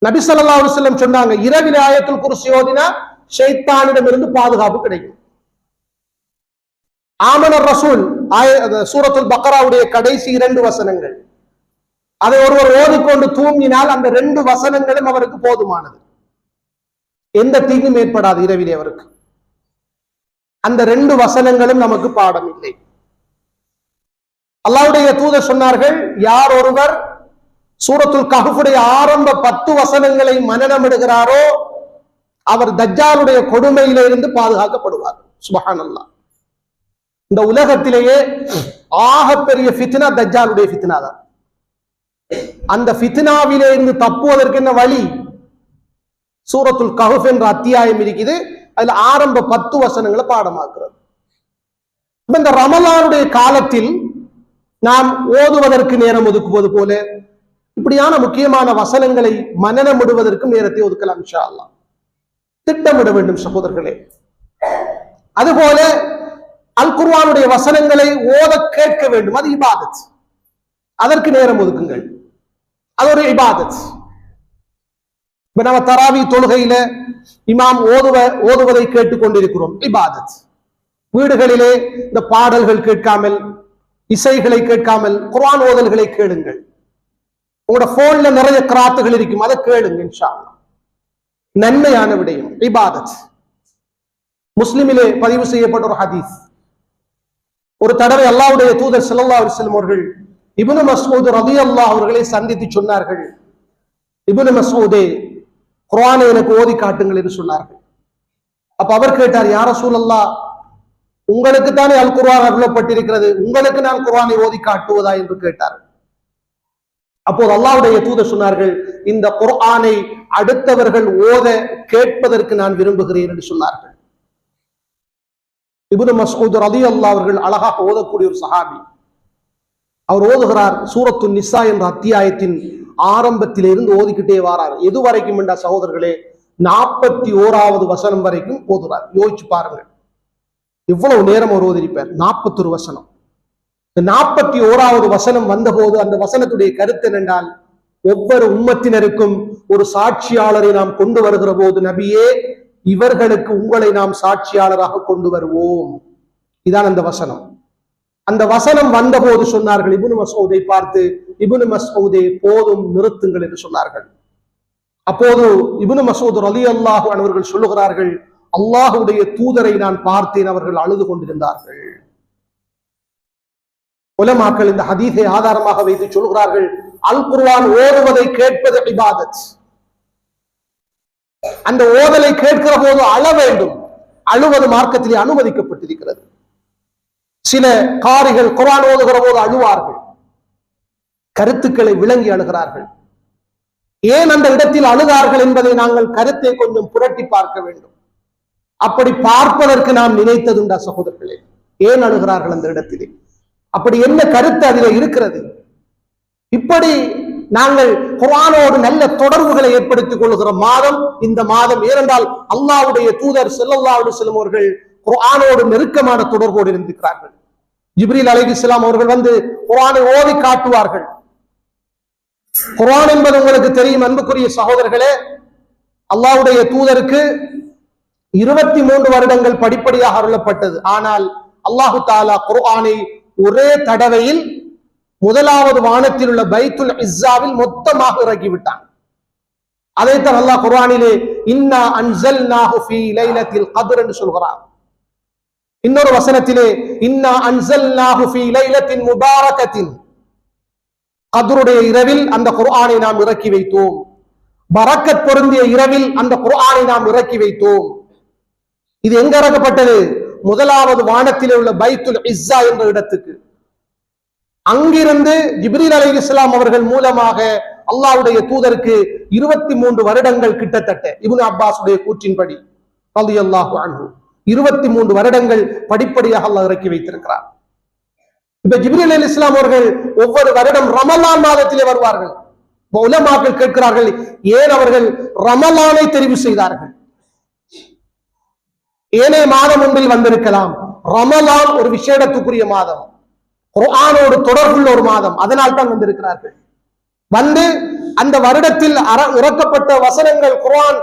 நபி ஸல்லல்லாஹு அலைஹி வஸல்லம் சொன்னாங்க, இரவில் ஆயத்துல் குர்சி ஓதினா ஷைத்தானிடமிருந்து பாதுகாப்பு கிடைக்கும். ஆமனர் ரசூல் சூரத்துல் பக்ராவுடைய கடைசி 2 வசனங்கள், அதை ஒருவர் ஓதிக்கொண்டு தூங்கினால் அந்த 2 வசனங்களும் அவருக்கு போதுமானது. எந்த தீங்கும் ஏற்படாது இரவிலே அவருக்கு. அந்த 2 வசனங்களும் நமக்கு பாடம் இல்லை. அல்லாஹ்வுடைய தூதர் சொன்னார்கள், யார் ஒருவர் சூரத்துல் கஹ்ஃபுடைய ஆரம்ப 10 வசனங்களை மனனமிடுகிறாரோ அவர் தஜ்ஜாலுடைய கொடுமையிலிருந்து பாதுகாக்கப்படுவார். சுப்ஹானல்லாஹ். இந்த உலகத்திலேயே ஆகப்பெரிய ஃபித்னா தஜ்ஜாலுடைய ஃபித்னா தான். அந்த ஃபித்னாவிலே இருந்து தப்புவதற்கு என்ன வழி? சூரத்துல் கஹ்ஃப் என்ற அத்தியாயம் இருக்குது. அதுல ஆரம்ப 10 வசனங்களை பாடமாக்குறது. இந்த ரமலானுடைய காலத்தில் நாம் ஓதுவதற்கு நேரம் ஒதுக்குவது போல இப்படியான முக்கியமான வசனங்களை மனனமிடுவதற்கும் நேரத்தை ஒதுக்கலாம் இன்ஷா அல்லாஹ். திட்டமிட வேண்டும் சகோதரர்களே. அதுபோல அல் குர்ஆனுடைய வசனங்களை ஓத கேட்க வேண்டும், அது இபாதத். அதற்கு நேரம் ஒதுக்குங்கள், அது ஒரு இபாதத். இப்ப நம்ம தராவி தொழுகையில இமாம் ஓதுவதை கேட்டுக் கொண்டிருக்கிறோம், இபாதத். வீடுகளிலே இந்த பாடல்கள் கேட்காமல், இசைகளை கேட்காமல் குர்ஆன் ஓதல்களை கேளுங்கள். உங்களோட போன்ல நிறைய கிராத்துகள் இருக்கும், அதை கேளுங்க இன்ஷா அல்லாஹ். நன்மையான விடயம், இபாதத். முஸ்லிமிலே பதிவு செய்யப்பட்ட ஒரு ஹதீஸ். ஒரு தடவை அல்லாஹ்வுடைய தூதர் ஸல்லல்லாஹு அலைஹி வஸல்லம் அவர்கள் இப்னு மஸ்ஊத் ரலியல்லாஹு அவர்களை சந்தித்து சொன்னார்கள், இப்னு மஸ்ஊதே, குர்ஆனை எனக்கு ஓதி காட்டுங்கள் என்று சொன்னார்கள். அப்ப அவர் கேட்டார், யா ரசூலல்லாஹ், உங்களுக்கு தானே அல் குர்ஆன் அருளப்பட்டிருக்கிறது, உங்களுக்கு நான் குர்ஆனை ஓதி காட்டுவதா என்று கேட்டார். அப்போது அல்லாஹ்வுடைய தூதர் சொன்னார்கள், இந்த குர்ஆனை அடுத்தவர்கள் ஓத கேட்பதற்கு நான் விரும்புகிறேன் என்று சொன்னார்கள். இப்னு மஸ்ஊத் ரலியல்லாஹு அவர்கள் அழகாக ஓதக்கூடிய ஒரு சஹாபி. அவர் ஓதுகிறார், சூரத்து நிசா என்ற அத்தியாயத்தின் ஆரம்பத்திலே இருந்து ஓதிக்கிட்டே வாரார். எது வரைக்கும் என்ற சகோதரர்களே, 41வது வசனம் வரைக்கும் ஓதுறார். யோசிச்சு பாருங்க, இவ்வளவு நேரம் அவர் ஓதிருப்பார். 41 வசனம். 41வது வசனம் வந்தபோது அந்த வசனத்துடைய கருத்து என்னென்றால், ஒவ்வொரு உம்மத்தினருக்கும் ஒரு சாட்சியாளரை நாம் கொண்டு வருகிற போது, நபியே, இவர்களுக்கு உங்களை நாம் சாட்சியாளராக கொண்டு வருவோம். இதான் அந்த வசனம். அந்த வசனம் வந்தபோது சொன்னார்கள், இப்னு மஸ்ஊதை பார்த்து, இப்னு மஸ்ஊதே, போதும், நிறுத்துங்கள் என்று சொன்னார்கள். அப்போது இப்னு மஸ்ஊத் ரலியல்லாஹு அன்ஹு அவர்கள் சொல்லுகிறார்கள், அல்லாஹ்வுடைய தூதரை நான் பார்த்தேன், அவர்கள் அழுது கொண்டிருந்தார்கள். உலமாக்கள் இந்த ஹதீஸை ஆதாரமாக வைத்து சொல்கிறார்கள், அல் குர்ஆன் ஓதுவதை கேட்பது இபாதத். அந்த ஓதலை கேட்கிற போது அழ வேண்டும். அழுவது மார்க்கத்திலே அனுமதிக்கப்பட்டிருக்கிறது. சில காரிகள் குர்ஆன் ஓதுகிற போது அழுவார்கள், கருத்துக்களை விளங்கி அழுகிறார்கள். ஏன் அந்த இடத்தில் அழுதார்கள் என்பதை நாங்கள் கருத்தை கொஞ்சம் புரட்டி பார்க்க வேண்டும். அப்படி பார்ப்பதற்கு நாம் நினைத்ததுண்டா சகோதரர்களே? ஏன் அழுகிறார்கள் அந்த இடத்திலே? அப்படி என்ன கருத்து அதிலே இருக்கிறது? இப்படி நாங்கள் குர்ஆனோடு நல்ல தொடர்புகளை ஏற்படுத்திக் கொள்கிற மாதம் இந்த மாதம். ஏனென்றால் அல்லாஹ்வுடைய தூதர் ஸல்லல்லாஹு அலைஹி வஸல்லம் அவர்கள் குர்ஆனோடு நெருக்கமான தொடர்போடு இருந்திருக்கிறார்கள். ஜிப்ரீல் அலைஹிஸ்ஸலாம் அவர்கள் வந்து குர்ஆனை ஓதி காட்டுவார்கள். குர்ஆன் என்பது உங்களுக்கு தெரியும் அன்புக்குரிய சகோதரர்களே, அல்லாஹ்வுடைய தூதருக்கு 23 வருடங்கள் படிப்படியாக அருளப்பட்டது. ஆனால் அல்லாஹு தஆலா குர்ஆனை ஒரே தடவையில் முதலாவது வானத்தில் உள்ள பைத்துல் இஸ்ஸாவில் மொத்தமாக இறக்கிவிட்டான். அதைத்தான் அல்லாஹ் குர்ஆனிலே இன்னா அன்ஸல்நாஹு ஃபீ லைலத்தில் கத்ர் என்று சொல்கிறார். இன்னொரு வசனத்திலே இன்னா அன்ஸல்நாஹு ஃபீ லைலத்தின் முபாரகத்தின், கத்ருடைய இரவில் அந்த குர்ஆனை நாம் இறக்கி வைத்தோம். பரக்கத் பொருந்திய இரவில் அந்த குர்ஆனை நாம் இறக்கி வைத்தோம். இது எங்க இறக்கப்பட்டது? முதலாவது வானத்திலே உள்ள பைத்துல் இஸ்ஸா என்ற இடத்துக்கு. அங்கிருந்து ஜிப்ரீல் அலைஹிஸ்ஸலாம் அவர்கள் மூலமாக அல்லாஹ்வுடைய தூதருக்கு 23 வருடங்கள் கிட்டத்தட்ட, இப்னு அப்பாஸுடைய கூற்றின்படி ரலியல்லாஹு அன்ஹு, 23 வருடங்கள் படிப்படியாக அல்லாஹ் இறக்கி வைத்திருக்கிறார். இப்ப ஜிப்ரீல் அலைஹிஸ்ஸலாம் அவர்கள் ஒவ்வொரு வருடம் ரமலான் மாதத்திலே வருவார்கள். உலமாக்கள் கேட்கிறார்கள், ஏன் அவர்கள் ரமலானை தெரிவு செய்தார்கள்? ஏனைய மாதம் ஒன்றில் வந்திருக்கலாம். ரமலான் ஒரு விசேடத்துக்குரிய மாதம், குர்ஆனோடு தொடர்புள்ள ஒரு மாதம், அதனால் தான் வந்திருக்கிறார்கள். வந்து அந்த வருடத்தில் இறக்கப்பட்ட வசனங்கள், குர்ஆன்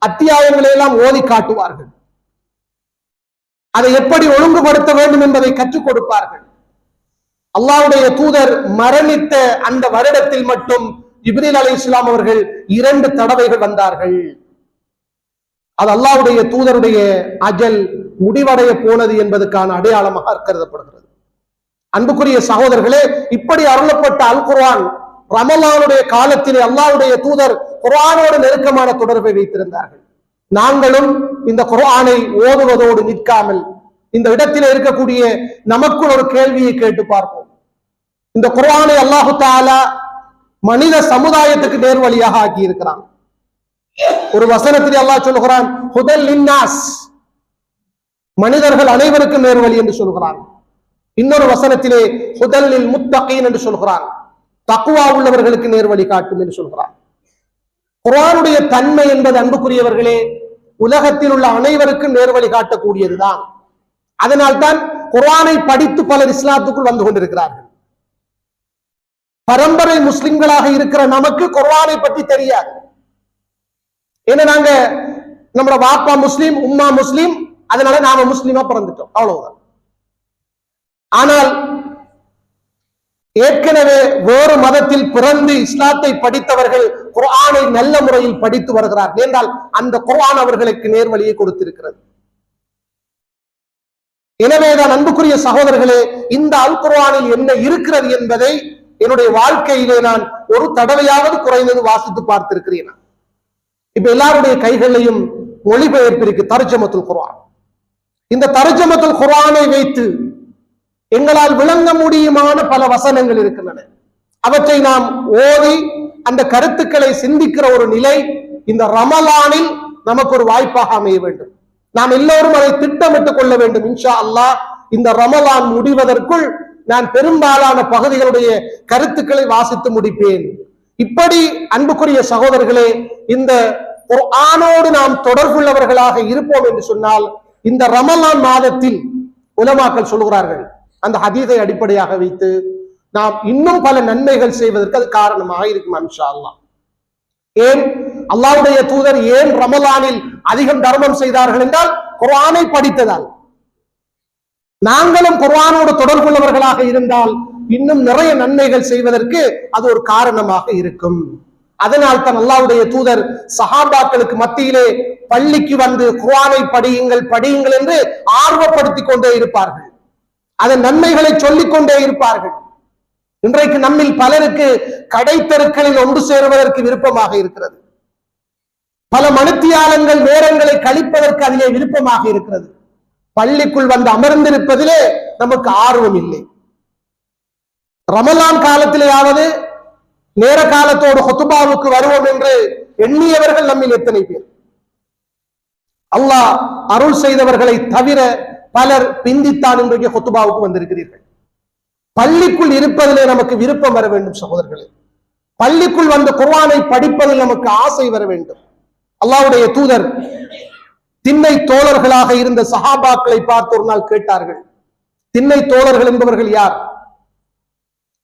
அத்தியாயங்களை எல்லாம் ஓதி காட்டுவார்கள். அதை எப்படி ஒழுங்குபடுத்த வேண்டும் என்பதை கற்றுக் கொடுப்பார்கள். அல்லாஹ்வுடைய தூதர் மரணித்த அந்த வருடத்தில் மட்டும் ஜிப்ரீல் அலைஹிஸ்ஸலாம் அவர்கள் 2 தடவைகள் வந்தார்கள். அது அல்லாஹ்வுடைய தூதருடைய அஜல் முடிவடைய போனது என்பதற்கான அடையாளமாக கருதப்படுகிறது. அன்புக்குரிய சகோதரர்களே, இப்படி அருளப்பட்ட அல் குர்ஆன் ரமலானுடைய காலத்திலே அல்லாஹ்வுடைய தூதர் குர்ஆனோடு நெருக்கமான தொடர்பை வைத்திருந்தார்கள். நாங்களும் இந்த குர்ஆனை ஓதுவதோடு நிற்காமல் இந்த இடத்தில் இருக்கக்கூடிய நமக்குள் ஒரு கேள்வியை கேட்டு பார்ப்போம். இந்த குர்ஆனை அல்லாஹு தஆலா மனித சமுதாயத்துக்கு நேர்வழியாக ஆக்கி இருக்கிறான். ஒரு வசனத்தில் அல்லாஹ் சொல்கிறான், ஹுதல் லின்னாஸ், மனிதர்கள் அனைவருக்கும் நேர்வழி என்று சொல்கிறான். இன்னொரு வசனத்திலே ஹுதல்லில் முத்தகீன் என்று சொல்கிறான், தக்வா உள்ளவர்களுக்கு நேர்வழி காட்டும் என்று சொல்கிறான். குர்ஆனுடைய தன்மை என்பது அன்புக்குரியவர்களே உலகத்தில் உள்ள அனைவருக்கும் நேர்வழி காட்டக்கூடியதுதான். அதனால்தான் குர்ஆனை படித்து பலர் இஸ்லாத்துக்குள் வந்து கொண்டிருக்கிறார்கள். பரம்பரை முஸ்லிம்களாக இருக்கிற நமக்கு குர்ஆனை பற்றி தெரியாது. ஏன்னா நாங்க நம்மளோட வாப்பா முஸ்லீம், உம்மா முஸ்லீம், அதனால நாம முஸ்லீமா பிறந்துட்டோம், அவ்வளவுதான். ஆனால் ஏற்கனவே வேறு மதத்தில் பிறந்து இஸ்லாத்தை படித்தவர்கள் குர்ஆனை நல்ல முறையில் படித்து வருகிறார்கள் என்றால் அந்த குர்ஆன் அவர்களுக்கு நேர்வழியை கொடுத்திருக்கிறது. எனவேதான் அன்புக்குரிய சகோதரர்களே, இந்த அல் குர்ஆனில் என்ன இருக்கிறது என்பதை என்னுடைய வாழ்க்கையிலே நான் ஒரு தடவையாவது குறைந்தது வாசித்து பார்த்திருக்கிறேன். இப்ப எல்லாருடைய கைகளிலையும் மொழிபெயர்ப்பிற்கு தர்ஜமத்துல் குர்ஆன். இந்த தர்ஜமத்துல் குர்ஆனை வைத்து எங்களால் விளங்க முடியுமான பல வசனங்கள் இருக்கின்றன. அவற்றை நாம் ஓதி அந்த கருத்துக்களை சிந்திக்கிற ஒரு நிலை இந்த ரமலானில் நமக்கு ஒரு வாய்ப்பாக அமைய வேண்டும். நாம் எல்லோரும் அதை திட்டமிட்டுக் கொள்ள வேண்டும். இன்ஷா அல்லாஹ் இந்த ரமலான் முடிவதற்குள் நான் பெரும்பாலான பகுதிகளுடைய கருத்துக்களை வாசித்து முடிப்பேன். இப்படி அன்புக்குரிய சகோதரர்களே, இந்த குர்ஆனோடு நாம் தொடர்புள்ளவர்களாக இருப்போம் என்று சொன்னால் இந்த ரமலான் மாதத்தில் உலமாக்கள் சொல்கிறார்கள், அந்த ஹதீஸை அடிப்படையாக வைத்து நாம் இன்னும் பல நன்மைகள் செய்வதற்கு அது காரணமாக இருக்கும் இன்ஷா அல்லாஹ். ஏன் அல்லாஹ்வுடைய தூதர் ஏன் ரமலானில் அதிகம் தர்மம் செய்தார்கள் என்றால் குர்ஆனை படித்ததால். நாங்களும் குர்ஆனோடு தொடர்புள்ளவர்களாக இருந்தால் இன்னும் நிறைய நன்மைகள் செய்வதற்கு அது ஒரு காரணமாக இருக்கும். அதனால் தான் அல்லாஹ்வுடைய தூதர் சஹாபாக்களுக்கு மத்தியிலே பள்ளிக்கு வந்து குர்ஆனை படியுங்கள் படியுங்கள் என்று ஆர்வப்படுத்திக் கொண்டே இருப்பார்கள். அதன் நன்மைகளை சொல்லிக் கொண்டே இருப்பார்கள். இன்றைக்கு நம்மில் பலருக்கு கடைத்தெருக்களில் ஒன்று சேருவதற்கு விருப்பமாக இருக்கிறது. பல மணித்தியாலங்கள் நேரங்களை கழிப்பதற்கு அதிலே விருப்பமாக இருக்கிறது. பள்ளிக்குள் வந்து அமர்ந்திருப்பதிலே நமக்கு ஆர்வம் இல்லை. ரமலான் காலத்திலேயாவது நேர காலத்தோடு ஹுத்பாவுக்கு வருவோம் என்று எண்ணியவர்கள் நம்மில் எத்தனை பேர்? அல்லாஹ் அருள் செய்தவர்களை தவிர பலர் பிந்தித்தான் இன்றைக்கு ஹுத்பாவுக்கு வந்திருக்கிறீர்கள். பள்ளிக்குள் இருப்பதிலே நமக்கு விருப்பம் வர வேண்டும் சகோதரர்களே. பள்ளிக்குள் வந்து குர்ஆனை படிப்பதில் நமக்கு ஆசை வர வேண்டும். அல்லாஹ்வுடைய தூதர் திண்ணை தோழர்களாக இருந்த சஹாபாக்களை பார்த்து ஒரு நாள் கேட்டார்கள். திண்ணை தோழர்கள் என்பவர்கள் யார்?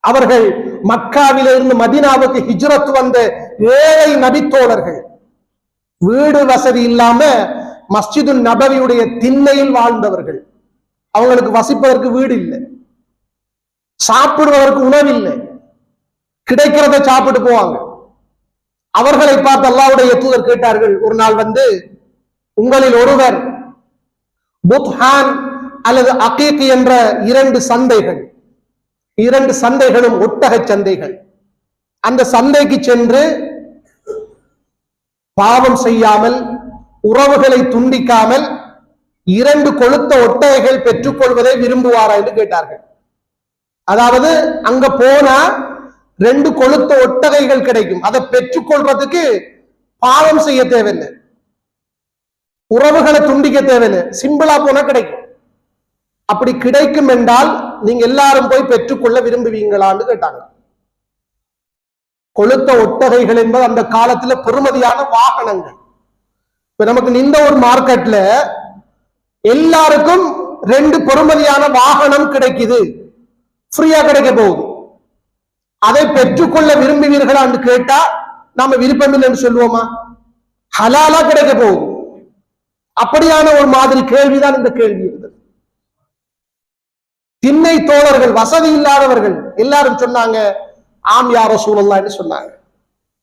அவர்கள் மக்காவிலிருந்து மதீனாவுக்கு ஹிஜ்ரத் வந்த ஏழை நபித்தோழர்கள். வீடு வசதி இல்லாம மஸ்ஜிது நபவியுடைய திண்ணையில் வாழ்ந்தவர்கள். அவங்களுக்கு வசிப்பதற்கு வீடு இல்லை, சாப்பிடுவதற்கு உணவு இல்லை, கிடைக்கிறத சாப்பிட்டு போவாங்க. அவர்களை பார்த்து அல்லாஹ்வுடைய தூதர் கேட்டார்கள் ஒரு நாள் வந்து, உங்களில் ஒருவர் புத்ஹான் அல்லது அகீக் என்ற இரண்டு சந்தைகளும் ஒட்டக சந்தைகள், அந்த சந்தைக்கு சென்று பாவம் செய்யாமல் உறவுகளை துண்டிக்காமல் இரண்டு கொழுத்த ஒட்டகைகள் பெற்றுக்கொள்வதை விரும்புவாரா என்று கேட்டார்கள். அதாவது அங்க போனா ரெண்டு கொழுத்த ஒட்டகைகள் கிடைக்கும், அதை பெற்றுக்கொள்றதுக்கு பாவம் செய்ய தேவையில்லை, உறவுகளை துண்டிக்க தேவையில்லை, சிம்பிளா போனா கிடைக்கும். அப்படி கிடைக்கும் என்றால் நீங்க எல்லாரும் போய் பெற்றுக்கொள்ள விரும்புவீங்களான்னு கேட்டாங்க. கொழுத்த ஒட்டகைகள் என்பது அந்த காலத்துல பெருமதியான வாகனங்கள். இப்ப நமக்கு இந்த ஒரு மார்க்கெட்ல எல்லாருக்கும் ரெண்டு பெருமதியான வாகனம் கிடைக்குது, ஃப்ரீயா கிடைக்க போகுது. அதை பெற்றுக்கொள்ள விரும்புவீர்களான்னு கேட்டா நாம விருப்பமில்லை என்று சொல்லுவோமா? ஹலாலா கிடைக்க போகுது. அப்படியான ஒரு மாதிரி கேள்விதான் இந்த கேள்வி இருந்தது. திண்ணை தோழர்கள், வசதி இல்லாதவர்கள் எல்லாரும் சொன்னாங்க, ஆம் யா ரசூலல்லாஹ் என்று சொன்னாங்க.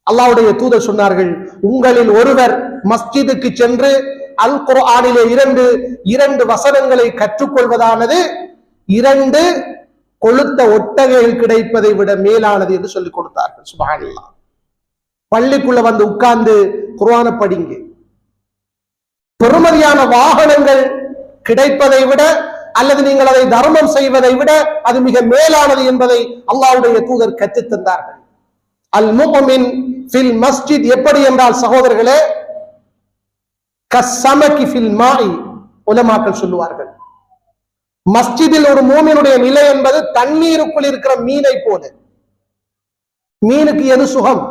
அல்லாஹ்வுடைய தூதர் சொன்னார்கள், உங்களில் ஒருவர் மஸ்ஜிதுக்கு சென்று அல் குர்ஆனிலே இரண்டு வசனங்களை கற்றுக்கொள்வதானது இரண்டு கொழுத்த ஒட்டகைகள் கிடைப்பதை விட மேலானது என்று சொல்லிக் கொடுத்தார்கள். சுப்ஹானல்லாஹ். பள்ளிக்குள்ள வந்து உட்கார்ந்து குர்ஆனை படிங்க. பெருமதியான வாகனங்கள் கிடைப்பதை விட அல்லது நீங்கள் அதை தர்மம் செய்வதை விட அது மிக மேலானது என்பதை அல்லாஹ்வுடைய தூதர் கற்றுத் தந்தார்கள். அல் முஃமின் ஃபில் மஸ்ஜித் எப்படி என்றால் சகோதரர்களே, கஸ்ஸமகி ஃபில் மாஇ, உலமாக்கள் சொல்லுவார்கள், மஸ்ஜிதில் ஒரு மூமினுடைய நிலை என்பது தண்ணீருக்குள் இருக்கிற மீனை போல. மீனுக்கு எது சுகம்?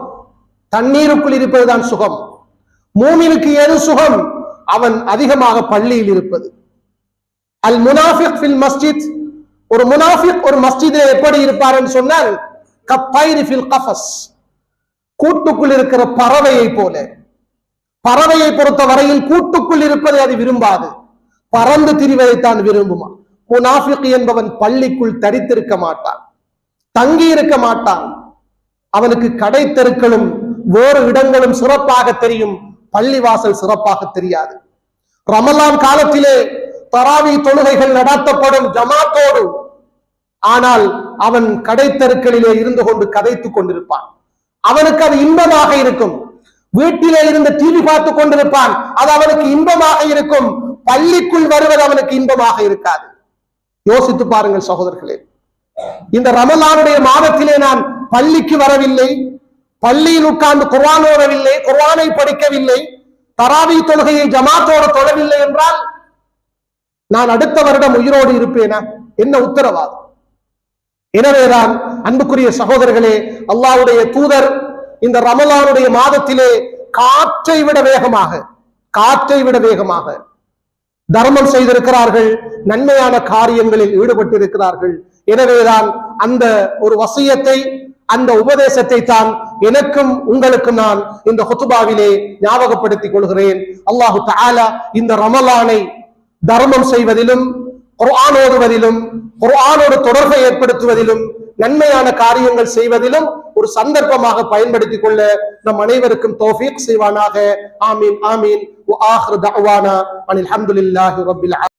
தண்ணீருக்குள் இருப்பதுதான் சுகம். மூமினுக்கு எது சுகம்? அவன் அதிகமாக பள்ளியில் இருப்பது. அல் முனாஃபிக் ஃபில் மஸ்ஜித், ஒரு முனாஃபிக் ஒரு மஸ்ஜிதில் எப்படி இருப்பார் என்று சொன்னால் கத்தைரி ஃபில் கஃபஸ், கூட்டுக்குள் இருக்கிற பறவையை போல. பறவையை பொறுத்த வரையில் கூட்டுக்குள் இருப்பதை அது விரும்பாது, பறந்து திரிவதைத்தான் விரும்புமா. முனாஃபிக் என்பவன் பள்ளிக்குள் தரித்திருக்க மாட்டான், தங்கி இருக்க மாட்டான். அவனுக்கு கடை தெருக்களும் வேறு இடங்களும் சிறப்பாக தெரியும், பள்ளிவாசல் சிறப்பாக தெரியாது. ரமலான் காலத்திலே தராவி தொழுகைகள் நடத்தப்படும் ஜமாத்தோடு, ஆனால் அவன் கடை தெருக்களிலே இருந்து கொண்டு கதைத்துக் கொண்டிருப்பான். அவனுக்கு அது இன்பமாக இருக்கும். வீட்டிலே இருந்து டிவி பார்த்து கொண்டிருப்பான், அது அவனுக்கு இன்பமாக இருக்கும். பள்ளிக்குள் வருவது அவனுக்கு இன்பமாக இருக்காது. யோசித்து பாருங்கள் சகோதரர்களே, இந்த ரமலானுடைய மாதத்திலே நான் பள்ளிக்கு வரவில்லை, பள்ளியில் உட்கார்ந்து குர்ஆன் ஓதவில்லை, குர்ஆனை படிக்கவில்லை, தராவி தொழுகையை ஜமாத்தோடு தொழவில்லை என்றால் நான் அடுத்த வருடம் உயிரோடு இருப்பேனா? என்ன உத்தரவாதம்? எனவேதான் அன்புக்குரிய சகோதரர்களே, அல்லாஹ்வுடைய தூதர் இந்த ரமலானுடைய மாதத்திலே காற்றை விட வேகமாக தர்மம் செய்திருக்கிறார்கள், நன்மையான காரியங்களில் ஈடுபட்டிருக்கிறார்கள். எனவேதான் அந்த ஒரு வசியத்தை, அந்த உபதேசத்தை தான் எனக்கும் உங்களுக்கும் நான் இந்த ஹுத்பாவிலே ஞாபகப்படுத்திக் கொள்கிறேன். அல்லாஹு தஆலா இந்த ரமலானை தர்மம் செய்வதிலும், குர்ஆன் ஓதுவதிலும், குர்ஆனோடு தொடர்பை ஏற்படுத்துவதிலும், நன்மையான காரியங்கள் செய்வதிலும் ஒரு சந்தர்ப்பமாக பயன்படுத்திக் கொள்ள நம் அனைவருக்கும் தௌஃபீக் செய்வானாக. ஆமீன் ஆமீன். வ ஆகிரு தஅவானா அனில் ஹம்துலில்லாஹி ரப்பில் ஆலமீன்.